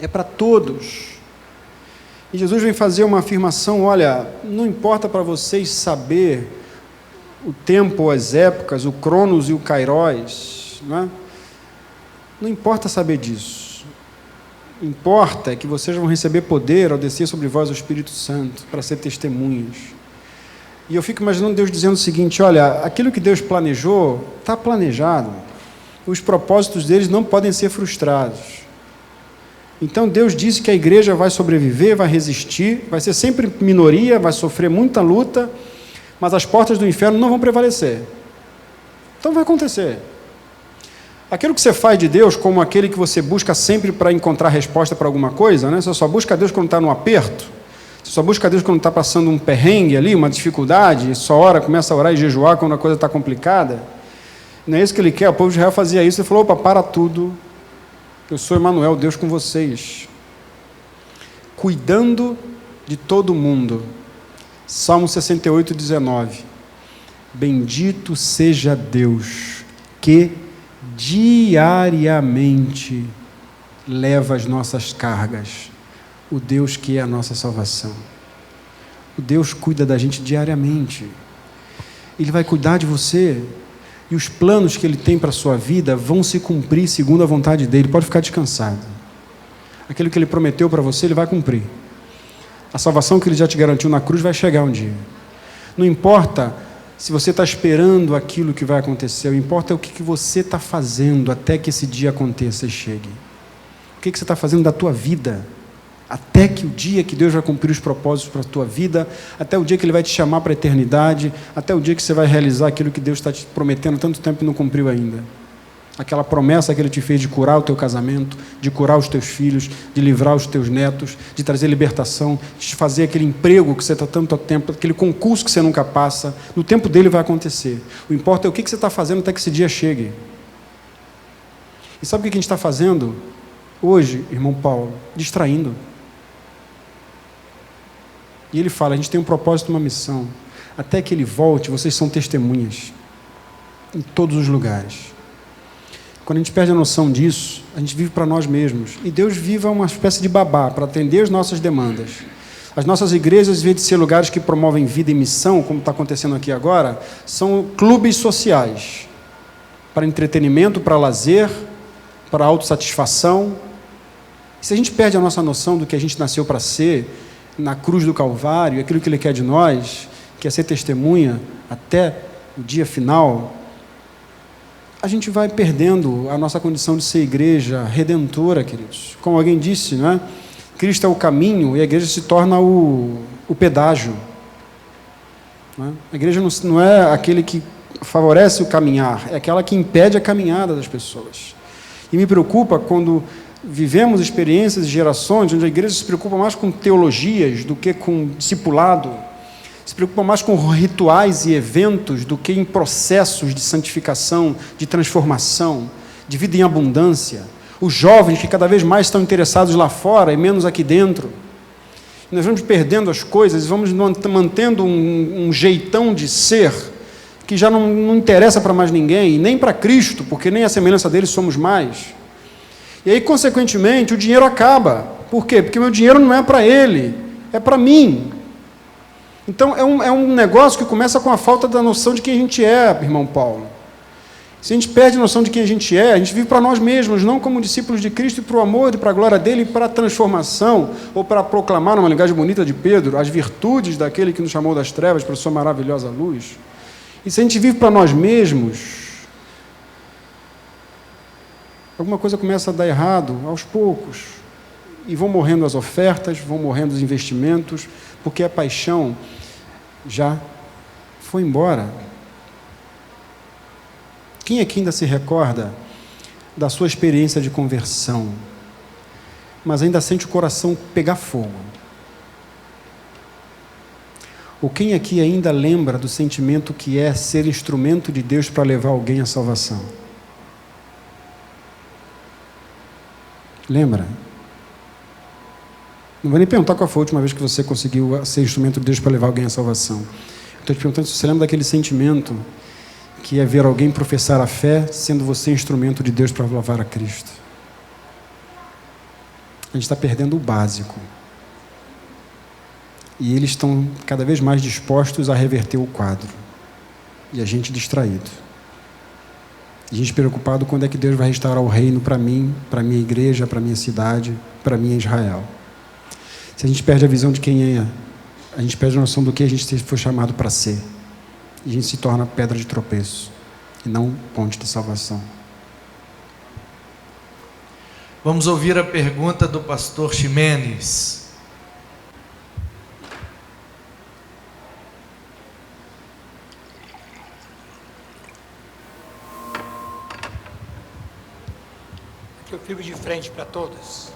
é para todos. E Jesus vem fazer uma afirmação, olha, não importa para vocês saber o tempo, as épocas, o Cronos e o Kairos, não importa saber disso. Importa que vocês vão receber poder ao descer sobre vós o Espírito Santo, para ser testemunhas. E eu fico imaginando Deus dizendo o seguinte, olha, aquilo que Deus planejou, está planejado. Os propósitos deles não podem ser frustrados. Então Deus disse que a igreja vai sobreviver, vai resistir, vai ser sempre minoria, vai sofrer muita luta, mas as portas do inferno não vão prevalecer. Então vai acontecer. Aquilo que você faz de Deus como aquele que você busca sempre para encontrar resposta para alguma coisa, né? Você só busca Deus quando está no aperto, você só busca Deus quando está passando um perrengue ali, uma dificuldade, só ora, começa a orar e jejuar quando a coisa está complicada. Não é isso que ele quer. O povo de Israel fazia isso, ele falou, para tudo. Eu sou Emanuel, Deus com vocês, cuidando de todo mundo. Salmo 68, 19. Bendito seja Deus, que diariamente leva as nossas cargas. O Deus que é a nossa salvação. O Deus cuida da gente diariamente. Ele vai cuidar de você. E os planos que Ele tem para a sua vida vão se cumprir segundo a vontade dEle. Pode ficar descansado. Aquilo que Ele prometeu para você, Ele vai cumprir. A salvação que Ele já te garantiu na cruz vai chegar um dia. Não importa se você está esperando aquilo que vai acontecer, o que importa é o que você está fazendo até que esse dia aconteça e chegue. O que você está fazendo da tua vida? Até que o dia que Deus vai cumprir os propósitos para a tua vida, até o dia que Ele vai te chamar para a eternidade, até o dia que você vai realizar aquilo que Deus está te prometendo há tanto tempo e não cumpriu ainda. aquela promessa que Ele te fez de curar o teu casamento, de curar os teus filhos, de livrar os teus netos, de trazer libertação, de te fazer aquele emprego que você está tanto tempo, aquele concurso que você nunca passa, no tempo dele vai acontecer. O importa é o que você está fazendo até que esse dia chegue. E sabe o que a gente está fazendo hoje, irmão Paulo? Distraindo. E ele fala, a gente tem um propósito, uma missão. Até que ele volte, vocês são testemunhas em todos os lugares. Quando a gente perde a noção disso, a gente vive para nós mesmos. E Deus vive uma espécie de babá para atender as nossas demandas. As nossas igrejas, em vez de ser lugares que promovem vida e missão, como está acontecendo aqui agora, são clubes sociais. Para entretenimento, para lazer, para autossatisfação. E se a gente perde a nossa noção do que a gente nasceu para ser, na cruz do Calvário, aquilo que Ele quer de nós, que é ser testemunha até o dia final, a gente vai perdendo a nossa condição de ser igreja redentora, queridos. Como alguém disse, não é? Cristo é o caminho e a igreja se torna o pedágio. Não é? A igreja não é aquele que favorece o caminhar, é aquela que impede a caminhada das pessoas. E me preocupa quando vivemos experiências e gerações onde a igreja se preocupa mais com teologias do que com discipulado, se preocupa mais com rituais e eventos do que em processos de santificação, de transformação, de vida em abundância. Os jovens que cada vez mais estão interessados lá fora e menos aqui dentro. E nós vamos perdendo as coisas, vamos mantendo um jeitão de ser que já não interessa para mais ninguém, nem para Cristo, porque nem a semelhança dele somos mais. E aí, consequentemente, o dinheiro acaba. Por quê? Porque meu dinheiro não é para ele, é para mim. Então, é um negócio que começa com a falta da noção de quem a gente é, irmão Paulo. Se a gente perde a noção de quem a gente vive para nós mesmos, não como discípulos de Cristo, e para o amor e para a glória dele, e para a transformação, ou para proclamar, numa linguagem bonita de Pedro, as virtudes daquele que nos chamou das trevas para a sua maravilhosa luz. E se a gente vive para nós mesmos, alguma coisa começa a dar errado aos poucos. E vão morrendo as ofertas, vão morrendo os investimentos, porque a paixão já foi embora. Quem aqui ainda se recorda da sua experiência de conversão, mas ainda sente o coração pegar fogo? Ou quem aqui ainda lembra do sentimento que é ser instrumento de Deus para levar alguém à salvação? Lembra? Não vou nem perguntar qual foi a última vez que você conseguiu ser instrumento de Deus para levar alguém à salvação. Estou te perguntando se você lembra daquele sentimento que é ver alguém professar a fé, sendo você instrumento de Deus para levar a Cristo. A gente está perdendo o básico. E eles estão cada vez mais dispostos a reverter o quadro. E a gente distraído. A gente preocupado quando é que Deus vai restaurar o reino para mim, para a minha igreja, para a minha cidade, para a minha Israel. Se a gente perde a visão de quem é, a gente perde a noção do que a gente foi chamado para ser. E a gente se torna pedra de tropeço, e não ponte de salvação. Vamos ouvir a pergunta do pastor Ximenes. Eu fico de frente para todos.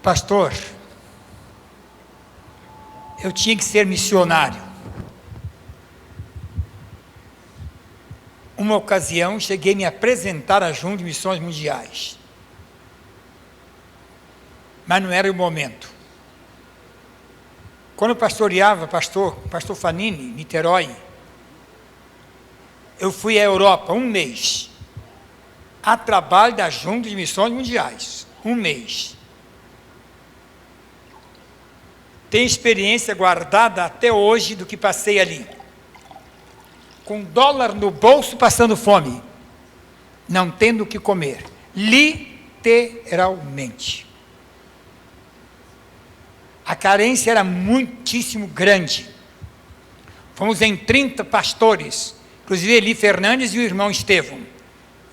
Pastor, eu tinha que ser missionário. Uma ocasião, cheguei a me apresentar à Junta de Missões Mundiais. Mas não era o momento. Quando eu pastoreava, pastor Fanini, Niterói, eu fui à Europa 1 mês, a trabalho da Junta de Missões Mundiais, 1 mês. Tenho experiência guardada até hoje do que passei ali. Com $1 no bolso, passando fome, não tendo o que comer, literalmente. A carência era muitíssimo grande. Fomos em 30 pastores, inclusive Eli Fernandes e o irmão Estevão,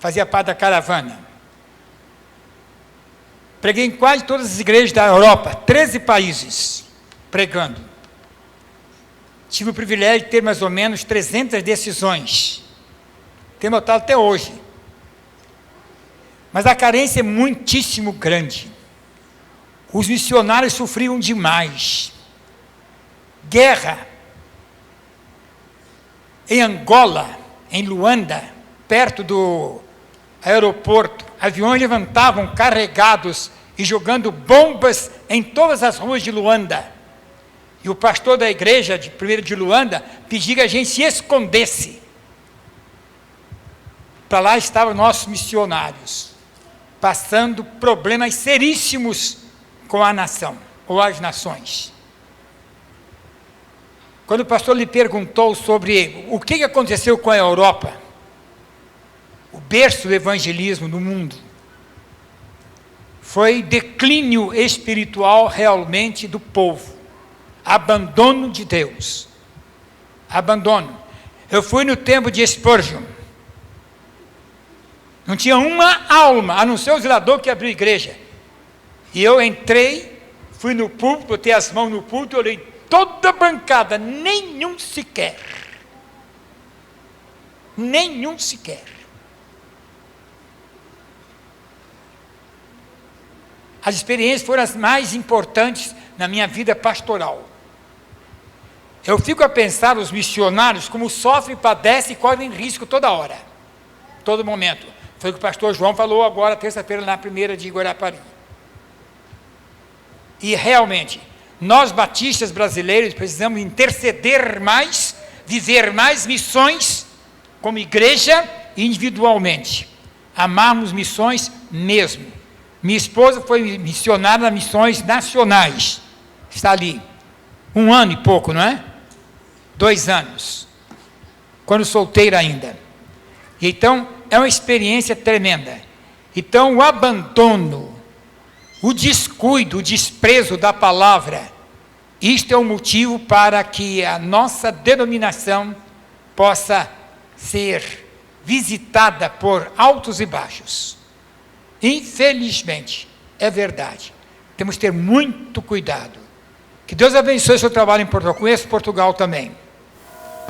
fazia parte da caravana. Preguei em quase todas as igrejas da Europa, 13 países, pregando. Tive o privilégio de ter mais ou menos 300 decisões tem notado até hoje. Mas a carência é muitíssimo grande. Os missionários sofriam demais. Guerra. Em Angola, em Luanda, perto do aeroporto, aviões levantavam carregados e jogando bombas em todas as ruas de Luanda. E o pastor da igreja, primeiro de Luanda, pedia que a gente se escondesse. Para lá estavam nossos missionários, passando problemas seríssimos com a nação, ou as nações. Quando o pastor lhe perguntou sobre o que aconteceu com a Europa, o berço do evangelismo no mundo, foi declínio espiritual realmente do povo, abandono de Deus, abandono. Eu fui no tempo de Spurgeon, não tinha uma alma, a não ser o zelador que abriu a igreja, e eu entrei, fui no púlpito, botei as mãos no púlpito, olhei toda a bancada, nenhum sequer, as experiências foram as mais importantes na minha vida pastoral. Eu fico a pensar os missionários como sofrem, padecem e correm risco toda hora, todo momento. Foi o que o pastor João falou agora, terça-feira, na primeira de Guarapari. E realmente, nós batistas brasileiros precisamos interceder mais, viver mais missões como igreja e individualmente. Amarmos missões mesmo. Minha esposa foi missionária nas missões nacionais. Está ali. 1 ano e pouco, não é? 2 anos. Quando solteira ainda. Então, é uma experiência tremenda. Então, o abandono, o descuido, o desprezo da palavra, isto é o motivo para que a nossa denominação possa ser visitada por altos e baixos. Infelizmente, é verdade. Temos que ter muito cuidado. Que Deus abençoe o seu trabalho em Portugal. Conheço Portugal também.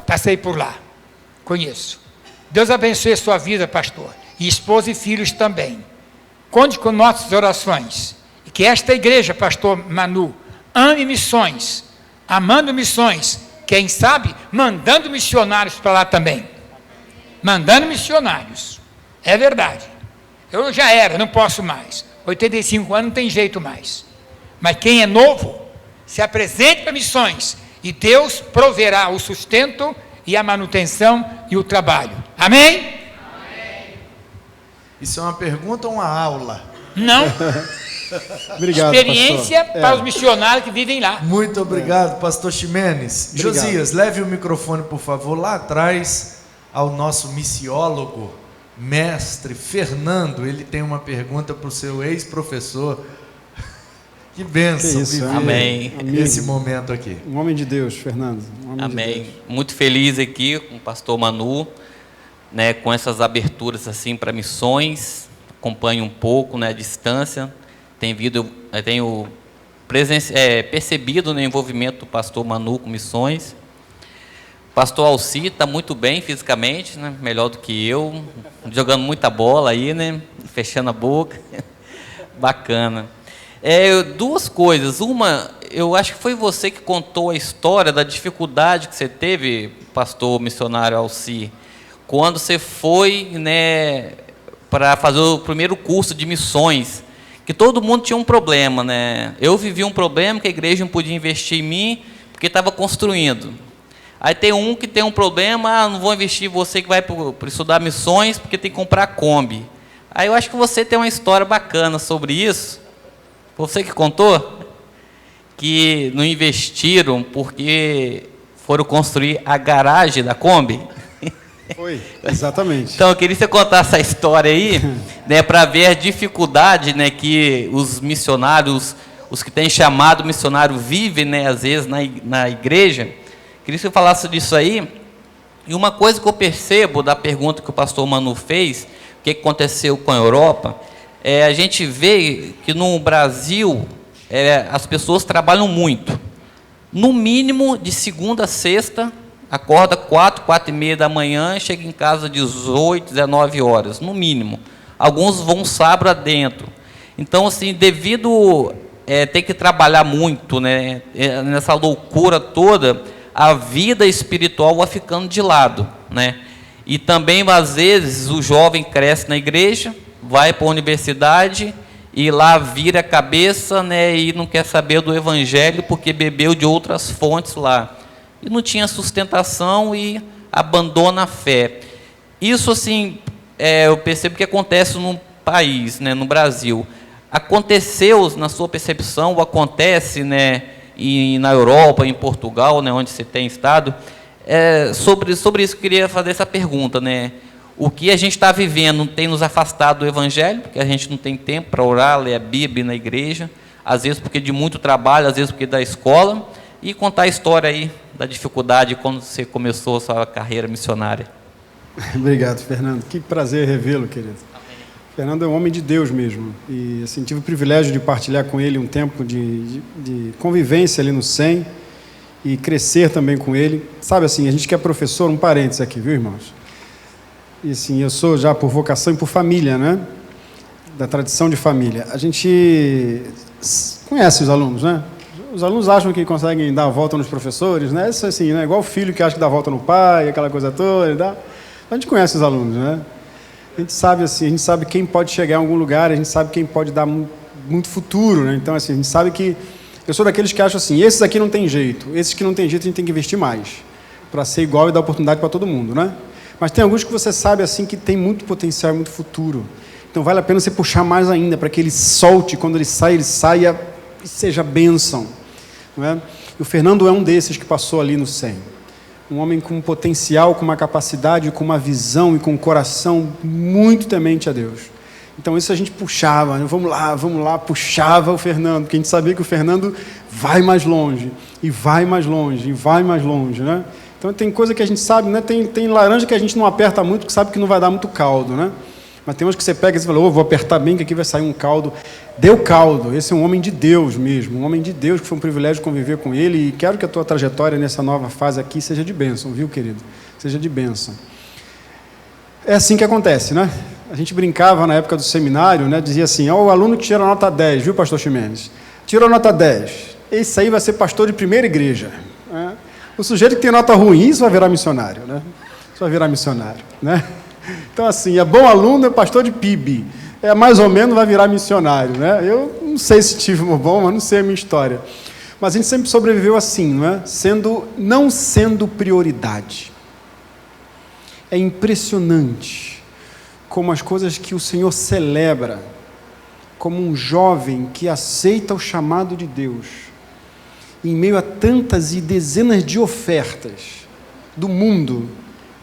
Passei por lá. Conheço. Deus abençoe a sua vida, pastor. E esposa e filhos também. Conte com nossas orações. E que esta igreja, pastor Manu, ame missões, amando missões, quem sabe, mandando missionários para lá também. Mandando missionários. É verdade. Eu já era, não posso mais. 85 anos não tem jeito mais. Mas quem é novo, se apresente para missões e Deus proverá o sustento e a manutenção e o trabalho. Amém? Amém. Isso é uma pergunta ou uma aula? Não. Obrigado, experiência pastor. para os missionários que vivem lá. Muito obrigado, pastor Ximenes. Obrigado. Josias, leve o microfone, por favor, lá atrás ao nosso missiólogo, mestre Fernando. Ele tem uma pergunta para o seu ex-professor. Que bênção viver Amém. esse momento aqui. Um homem de Deus, Fernando. Amém. Muito feliz aqui com o pastor Manu, né, com essas aberturas assim para missões. Acompanho um pouco, né, à distância. Tenho percebido o envolvimento do pastor Manu com missões. O pastor Alci está muito bem fisicamente, né, melhor do que eu, jogando muita bola aí, né, fechando a boca. Bacana. Duas coisas. Uma, eu acho que foi você que contou a história da dificuldade que você teve, pastor missionário Alci, quando você foi, né, para fazer o primeiro curso de missões, que todo mundo tinha um problema, né? Eu vivi um problema que a igreja não podia investir em mim porque estava construindo. Aí tem um que tem um problema, não vou investir em você que vai para estudar missões porque tem que comprar Kombi. Aí eu acho que você tem uma história bacana sobre isso. Você que contou que não investiram porque foram construir a garagem da Kombi? Foi, exatamente. Então eu queria que você contasse essa história aí, né, para ver a dificuldade, né, que os missionários, os que têm chamado missionário, vivem, né, às vezes na igreja. Queria que você falasse disso aí. E uma coisa que eu percebo da pergunta que o pastor Manu fez, o que aconteceu com a Europa, a gente vê que no Brasil as pessoas trabalham muito. No mínimo, de segunda a sexta, acorda 4, 4h30 da manhã, chega em casa 18, 19 horas, no mínimo. Alguns vão sábado adentro. Então, assim, devido ter que trabalhar muito, né, nessa loucura toda, a vida espiritual vai ficando de lado, né? E também, às vezes, o jovem cresce na igreja, vai para a universidade e lá vira a cabeça, né, e não quer saber do evangelho porque bebeu de outras fontes lá. E não tinha sustentação e abandona a fé. Isso, assim, eu percebo que acontece no país, né, no Brasil. Aconteceu, na sua percepção, ou acontece, né, na Europa, em Portugal, né, onde você tem estado, sobre isso eu queria fazer essa pergunta, né? O que a gente está vivendo tem nos afastado do Evangelho, porque a gente não tem tempo para orar, ler a Bíblia na igreja, às vezes porque de muito trabalho, às vezes porque da escola, e contar a história aí da dificuldade quando você começou a sua carreira missionária. Obrigado, Fernando. Que prazer revê-lo, querido. Fernando é um homem de Deus mesmo, e assim, tive o privilégio de partilhar com ele um tempo de convivência ali no SEM, e crescer também com ele. Sabe assim, a gente que é professor, um parênteses aqui, viu, irmãos? E assim, eu sou já por vocação e por família, né? Da tradição de família. A gente conhece os alunos, né? Os alunos acham que conseguem dar a volta nos professores, né? Isso assim, né? Igual o filho que acha que dá a volta no pai, aquela coisa toda. A gente conhece os alunos, né? A gente sabe assim, a gente sabe quem pode chegar em algum lugar, a gente sabe quem pode dar muito futuro, né? Então assim, a gente sabe que eu sou daqueles que acham assim, esses aqui não tem jeito, esses que não tem jeito a gente tem que investir mais para ser igual e dar oportunidade para todo mundo, né? Mas tem alguns que você sabe assim que tem muito potencial, muito futuro. Então vale a pena você puxar mais ainda para que ele solte, quando ele saia e seja bênção, não é? E o Fernando é um desses que passou ali no SEM. Um homem com um potencial, com uma capacidade, com uma visão e com um coração muito temente a Deus. Então isso a gente puxava, né? Vamos lá, puxava o Fernando, porque a gente sabia que o Fernando vai mais longe, e vai mais longe, e vai mais longe, né? Então tem coisa que a gente sabe, né? Tem laranja que a gente não aperta muito, que sabe que não vai dar muito caldo, né? Mas tem umas que você pega e você fala, vou apertar bem que aqui vai sair um caldo. Deu caldo. Esse é um homem de Deus mesmo, um homem de Deus, que foi um privilégio conviver com ele, e quero que a tua trajetória nessa nova fase aqui seja de bênção, viu, querido? Seja de bênção. É assim que acontece, né? A gente brincava na época do seminário, né? Dizia assim, o aluno que tira nota 10, viu, pastor Ximenes? Tirou nota 10. Esse aí vai ser pastor de primeira igreja. Né? O sujeito que tem nota ruim, isso vai virar missionário, né? Isso vai virar missionário, né? Então, assim, é bom aluno, é pastor de PIB. Mais ou menos vai virar missionário, né? Eu não sei se tive um bom, mas não sei a minha história. Mas a gente sempre sobreviveu assim, não é? Não sendo prioridade. É impressionante como as coisas que o Senhor celebra, como um jovem que aceita o chamado de Deus, em meio a tantas e dezenas de ofertas do mundo,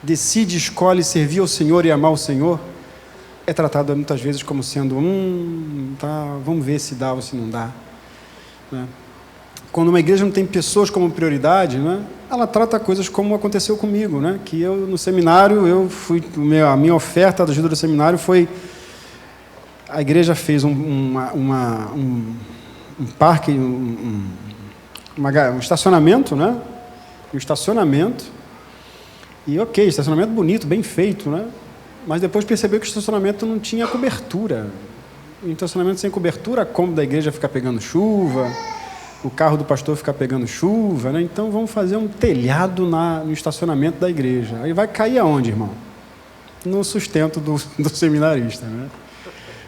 decide, escolhe servir ao Senhor e amar o Senhor, é tratado muitas vezes como sendo, tá, vamos ver se dá ou se não dá. Né? Quando uma igreja não tem pessoas como prioridade, né, ela trata coisas como aconteceu comigo, né, que eu no seminário, a minha oferta da ajuda do seminário foi, a igreja fez um parque, um estacionamento, né, e ok, estacionamento bonito, bem feito, né? Mas depois percebeu que o estacionamento não tinha cobertura. O estacionamento sem cobertura, a cômoda da igreja fica pegando chuva, o carro do pastor fica pegando chuva, né? Então vamos fazer um telhado no estacionamento da igreja. Aí vai cair aonde, irmão? No sustento do seminarista, né?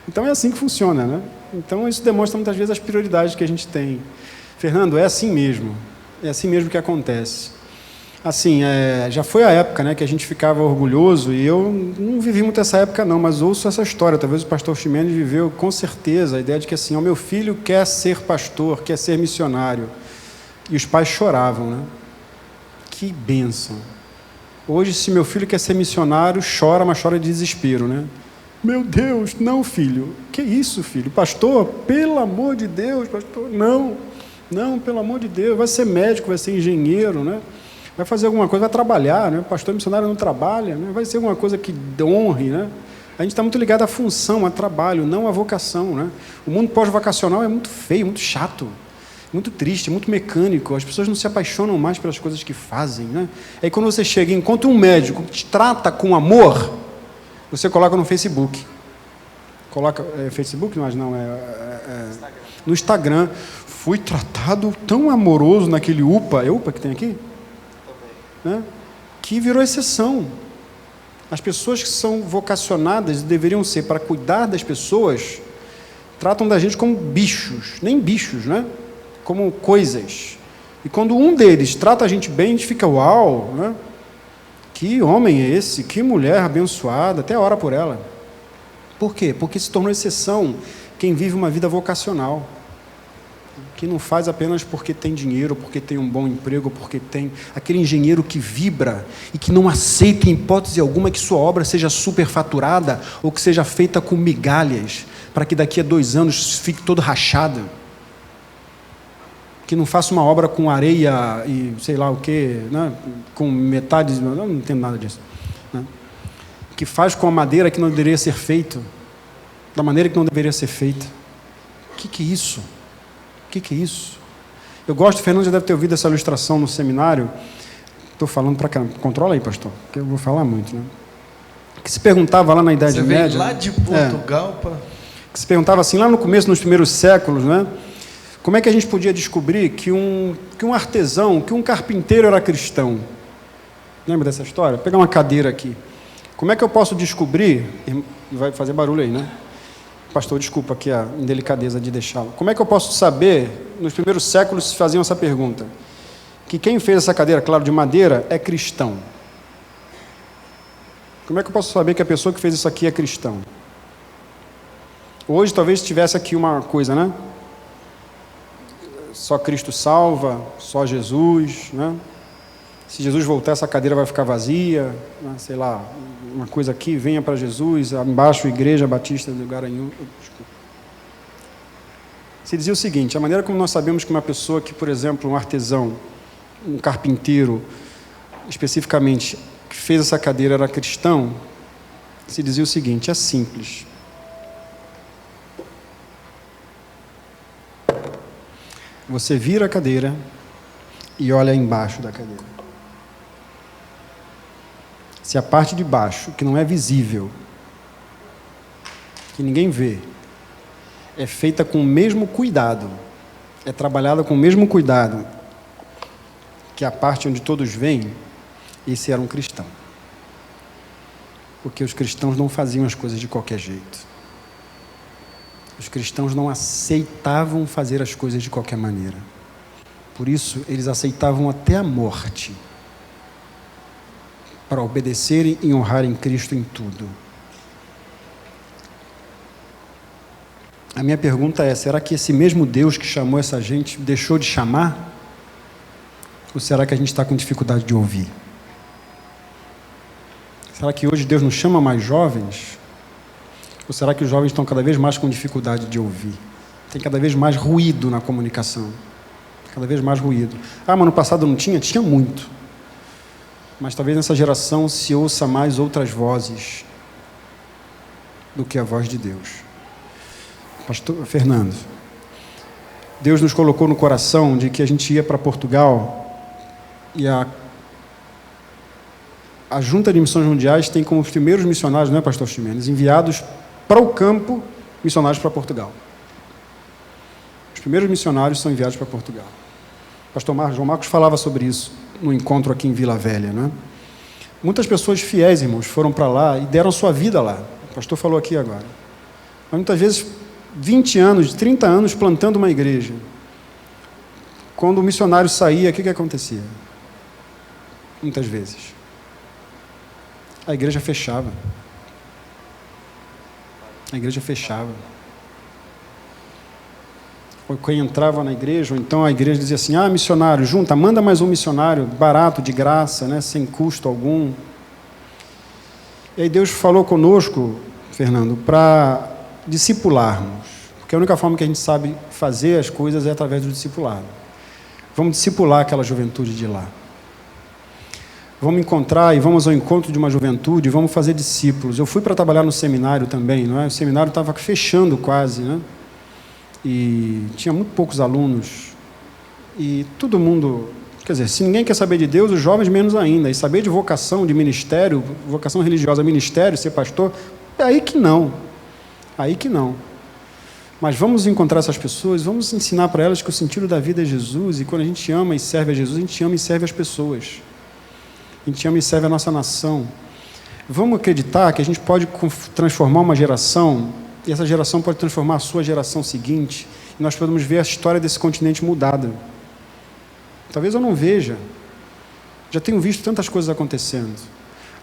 Então é assim que funciona, né? Então isso demonstra muitas vezes as prioridades que a gente tem. Fernando, é assim mesmo que acontece. Assim, já foi a época, né, que a gente ficava orgulhoso, e eu não vivi muito essa época não, mas ouço essa história, talvez o pastor Ximenes viveu com certeza a ideia de que assim, o meu filho quer ser pastor, quer ser missionário, e os pais choravam, né? Que bênção! Hoje, se meu filho quer ser missionário, chora, mas chora de desespero, né? Meu Deus, não, filho, que isso, filho? Pastor, pelo amor de Deus, pastor, não, pelo amor de Deus, vai ser médico, vai ser engenheiro, né? Vai fazer alguma coisa, vai trabalhar, né? O pastor missionário não trabalha, né? Vai ser alguma coisa que honre, né? A gente está muito ligado à função, a trabalho, não à vocação, né? O mundo pós-vocacional é muito feio, muito chato. muito triste, muito mecânico. As pessoas não se apaixonam mais pelas coisas que fazem, né? Aí quando você chega e encontra um médico que te trata com amor, você coloca no Facebook. Coloca Facebook, mas não, no Instagram. Fui tratado tão amoroso naquele UPA, é UPA que tem aqui? Né? Que virou exceção. As pessoas que são vocacionadas, deveriam ser para cuidar das pessoas, tratam da gente como bichos, nem bichos, né? Como coisas. E quando um deles trata a gente bem, a gente fica, uau, né? Que homem é esse? Que mulher abençoada, até ora por ela. Por quê? Porque se tornou exceção quem vive uma vida vocacional, que não faz apenas porque tem dinheiro, porque tem um bom emprego, porque tem aquele engenheiro que vibra e que não aceita em hipótese alguma que sua obra seja superfaturada ou que seja feita com migalhas, para que daqui a 2 anos fique todo rachada. Que não faça uma obra com areia e sei lá o quê, né? Com metade, eu não entendo nada disso. Né? Que faz com a madeira que não deveria ser feito, da maneira que não deveria ser feita. O que é isso? O que é isso? Eu gosto, o Fernando já deve ter ouvido essa ilustração no seminário. Estou falando para cá. Controla aí, pastor, que eu vou falar muito, né? Que se perguntava lá na Idade Você Média. veio lá de Portugal para... Que se perguntava assim, lá no começo, nos primeiros séculos, né? Como é que a gente podia descobrir que um artesão, que um carpinteiro era cristão? Lembra dessa história? Vou pegar uma cadeira aqui. Como é que eu posso descobrir? Vai fazer barulho aí, né? Pastor, desculpa aqui a indelicadeza de deixá-lo. Como é que eu posso saber, nos primeiros séculos se faziam essa pergunta, que quem fez essa cadeira, claro, de madeira, é cristão? Como é que eu posso saber que a pessoa que fez isso aqui é cristão? Hoje talvez tivesse aqui uma coisa, né? Só Cristo salva, só Jesus, né? Se Jesus voltar, essa cadeira vai ficar vazia, né? Sei lá, uma coisa aqui, venha para Jesus, embaixo, Igreja Batista do Garanhuns. Se dizia o seguinte, a maneira como nós sabemos que uma pessoa que, por exemplo, um artesão, um carpinteiro, especificamente, que fez essa cadeira era cristão, se dizia o seguinte, é simples. Você vira a cadeira e olha embaixo da cadeira. Se a parte de baixo, que não é visível, que ninguém vê, é feita com o mesmo cuidado, é trabalhada com o mesmo cuidado que a parte onde todos veem, esse era um cristão. Porque os cristãos não faziam as coisas de qualquer jeito. Os cristãos não aceitavam fazer as coisas de qualquer maneira. Por isso, eles aceitavam até a morte para obedecerem e honrarem Cristo em tudo. A minha pergunta é, será que esse mesmo Deus que chamou essa gente deixou de chamar? Ou será que a gente está com dificuldade de ouvir? Será que hoje Deus não chama mais jovens? Ou será que os jovens estão cada vez mais com dificuldade de ouvir? Tem cada vez mais ruído na comunicação. Cada vez mais ruído. Ah, mas no passado não tinha? Tinha muito. Mas talvez nessa geração se ouça mais outras vozes do que a voz de Deus. Pastor Fernando, Deus nos colocou no coração de que a gente ia para Portugal e a Junta de Missões Mundiais tem como os primeiros missionários, não é, pastor Ximenes, enviados para o campo, missionários para Portugal. Os primeiros missionários são enviados para Portugal. O pastor João Marcos falava sobre isso no encontro aqui em Vila Velha, né? Muitas pessoas fiéis, irmãos, foram para lá e deram sua vida lá. O pastor falou aqui agora. Mas muitas vezes, 20 anos, 30 anos plantando uma igreja. Quando o missionário saía, o que acontecia? Muitas vezes. A igreja fechava. A igreja fechava. Ou quem entrava na igreja, ou então a igreja dizia assim, missionário, junta, manda mais um missionário, barato, de graça, né, sem custo algum. E aí Deus falou conosco, Fernando, para discipularmos, porque a única forma que a gente sabe fazer as coisas é através do discipulado. Vamos discipular aquela juventude de lá. Vamos encontrar e vamos ao encontro de uma juventude, vamos fazer discípulos. Eu fui para trabalhar no seminário também, não é? O seminário estava fechando quase, né? E tinha muito poucos alunos, E todo mundo, quer dizer, se ninguém quer saber de Deus, os jovens menos ainda. E saber de vocação, de ministério, vocação religiosa, ministério, ser pastor, é aí que não. Aí que não. Mas vamos encontrar essas pessoas, vamos ensinar para elas que o sentido da vida é Jesus, e quando a gente ama e serve a Jesus, a gente ama e serve as pessoas. A gente ama e serve a nossa nação. Vamos acreditar que a gente pode transformar uma geração, e essa geração pode transformar a sua geração seguinte, e nós podemos ver a história desse continente mudada. Talvez eu não veja. Já tenho visto tantas coisas acontecendo.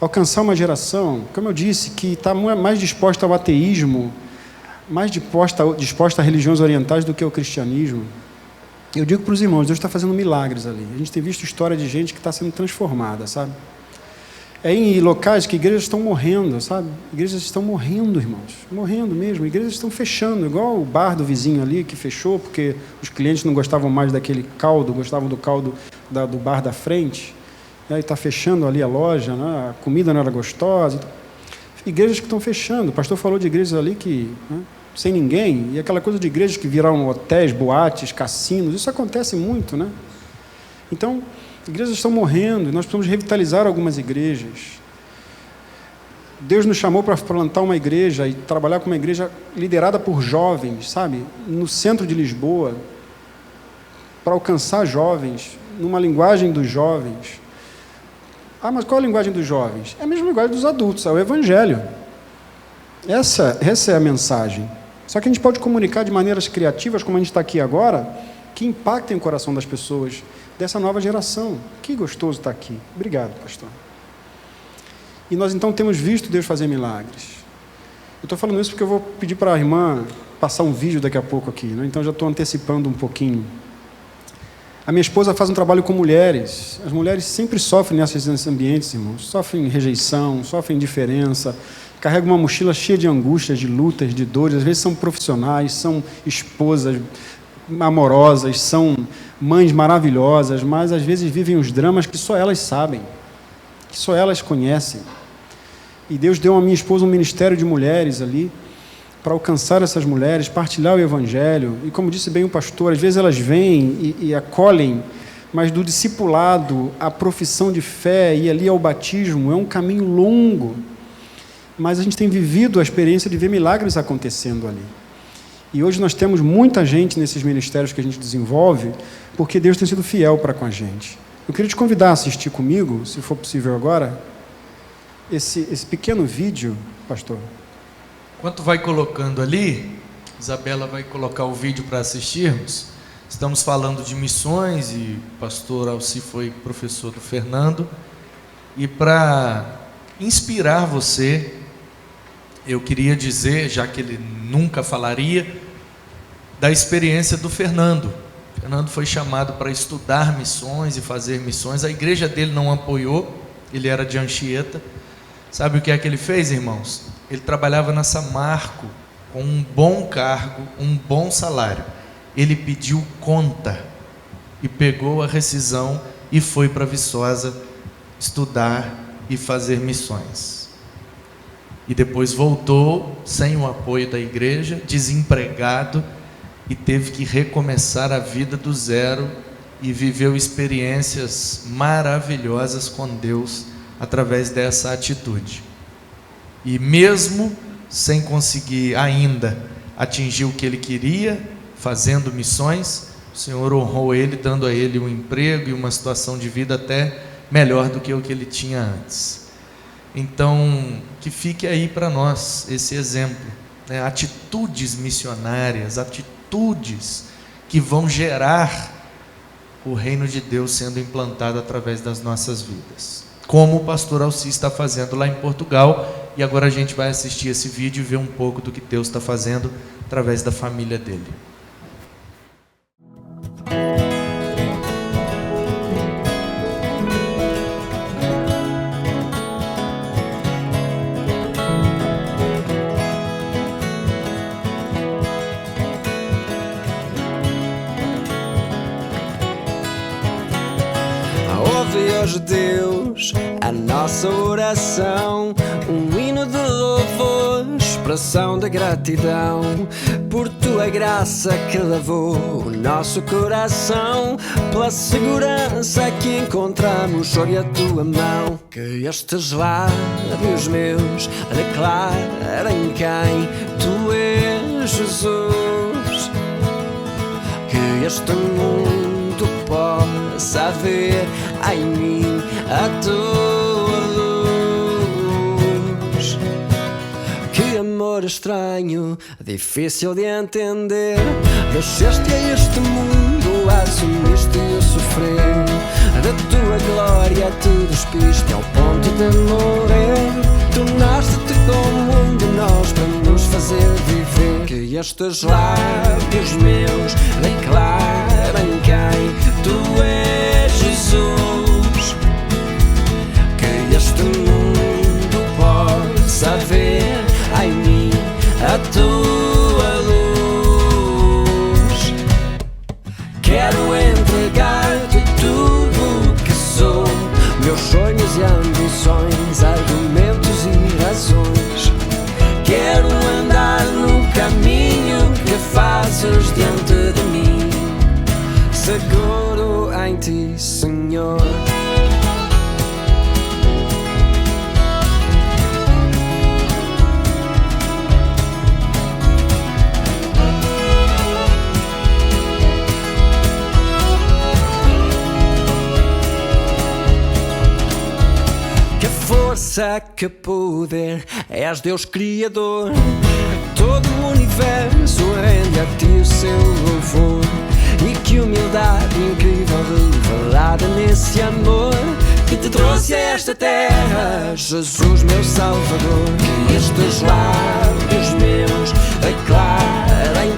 Alcançar uma geração, como eu disse, que está mais disposta ao ateísmo, mais disposta a religiões orientais do que ao cristianismo. Eu digo para os irmãos, Deus está fazendo milagres ali. A gente tem visto história de gente que está sendo transformada, sabe? É em locais que igrejas estão morrendo, sabe? Igrejas estão morrendo, irmãos. Morrendo mesmo. Igrejas estão fechando, igual o bar do vizinho ali que fechou porque os clientes não gostavam mais daquele caldo, gostavam do caldo do bar da frente. E aí está fechando ali a loja, né? A comida não era gostosa. Igrejas que estão fechando. O pastor falou de igrejas ali que... né? Sem ninguém, e aquela coisa de igrejas que viraram hotéis, boates, cassinos, isso acontece muito, né? Então, igrejas estão morrendo, e nós precisamos revitalizar algumas igrejas. Deus nos chamou para plantar uma igreja e trabalhar com uma igreja liderada por jovens, sabe? No centro de Lisboa, para alcançar jovens, numa linguagem dos jovens. Ah, mas qual a linguagem dos jovens? É a mesma linguagem dos adultos, é o Evangelho. Essa é a mensagem. Só que a gente pode comunicar de maneiras criativas, como a gente está aqui agora, que impactem o coração das pessoas dessa nova geração. Que gostoso estar aqui. Obrigado, pastor. E nós então temos visto Deus fazer milagres. Eu estou falando isso porque eu vou pedir para a irmã passar um vídeo daqui a pouco aqui, né? Então já estou antecipando um pouquinho. A minha esposa faz um trabalho com mulheres. As mulheres sempre sofrem nesses ambientes, irmãos. Sofrem rejeição, sofrem indiferença, carregam uma mochila cheia de angústias, de lutas, de dores. Às vezes são profissionais, são esposas amorosas, são mães maravilhosas, mas às vezes vivem os dramas que só elas sabem, que só elas conhecem. E Deus deu à minha esposa um ministério de mulheres ali, para alcançar essas mulheres, partilhar o Evangelho. E como disse bem o pastor, às vezes elas vêm e acolhem, mas do discipulado à profissão de fé e ali ao batismo é um caminho longo. Mas a gente tem vivido a experiência de ver milagres acontecendo ali. E hoje nós temos muita gente nesses ministérios que a gente desenvolve, porque Deus tem sido fiel para com a gente. Eu queria te convidar a assistir comigo, se for possível agora, esse pequeno vídeo, pastor. Enquanto vai colocando ali, Isabela vai colocar o vídeo para assistirmos. Estamos falando de missões e o pastor Alci foi professor do Fernando. E para inspirar você, eu queria dizer, já que ele nunca falaria, da experiência do Fernando. O Fernando foi chamado para estudar missões e fazer missões. A igreja dele não apoiou, ele era de Anchieta. Sabe o que é que ele fez, irmãos? Ele trabalhava na Samarco, com um bom cargo, um bom salário. Ele pediu conta e pegou a rescisão e foi para Viçosa estudar e fazer missões. E depois voltou sem o apoio da igreja, desempregado, e teve que recomeçar a vida do zero e viveu experiências maravilhosas com Deus através dessa atitude. E mesmo sem conseguir ainda atingir o que ele queria, fazendo missões, o Senhor honrou ele, dando a ele um emprego e uma situação de vida até melhor do que o que ele tinha antes. Então, que fique aí para nós esse exemplo, né? Atitudes missionárias, atitudes que vão gerar o reino de Deus sendo implantado através das nossas vidas, como o pastor Alci está fazendo lá em Portugal. E agora a gente vai assistir esse vídeo e ver um pouco do que Deus está fazendo através da família dele. Ouve hoje, Deus, a nossa oração, um hino de louvor, expressão de gratidão, por tua graça que lavou o nosso coração, pela segurança que encontramos sob a tua mão. Que estes lábios meus declarem quem tu és, Jesus. Que este mundo possa ver em mim a tua luz. Que amor estranho, difícil de entender, desceste a este mundo, assumiste o sofrer, da tua glória te despiste ao ponto de morrer. Tornaste-te como um de nós para nos fazer viver. Que estes lábios meus declarem quem tu és, Jesus. Que este mundo possa ver em mim a tua luz. Quero entregar-te tudo o que sou, meus sonhos e ambições, argumentos e razões. Quero andar no caminho que fazes diante de mim, seguro em ti, Senhor. Força, que poder, és Deus Criador. Todo o universo rende a ti o seu louvor. E que humildade incrível revelada nesse amor que te trouxe a esta terra, Jesus, meu Salvador. Que estes lábios meus declarem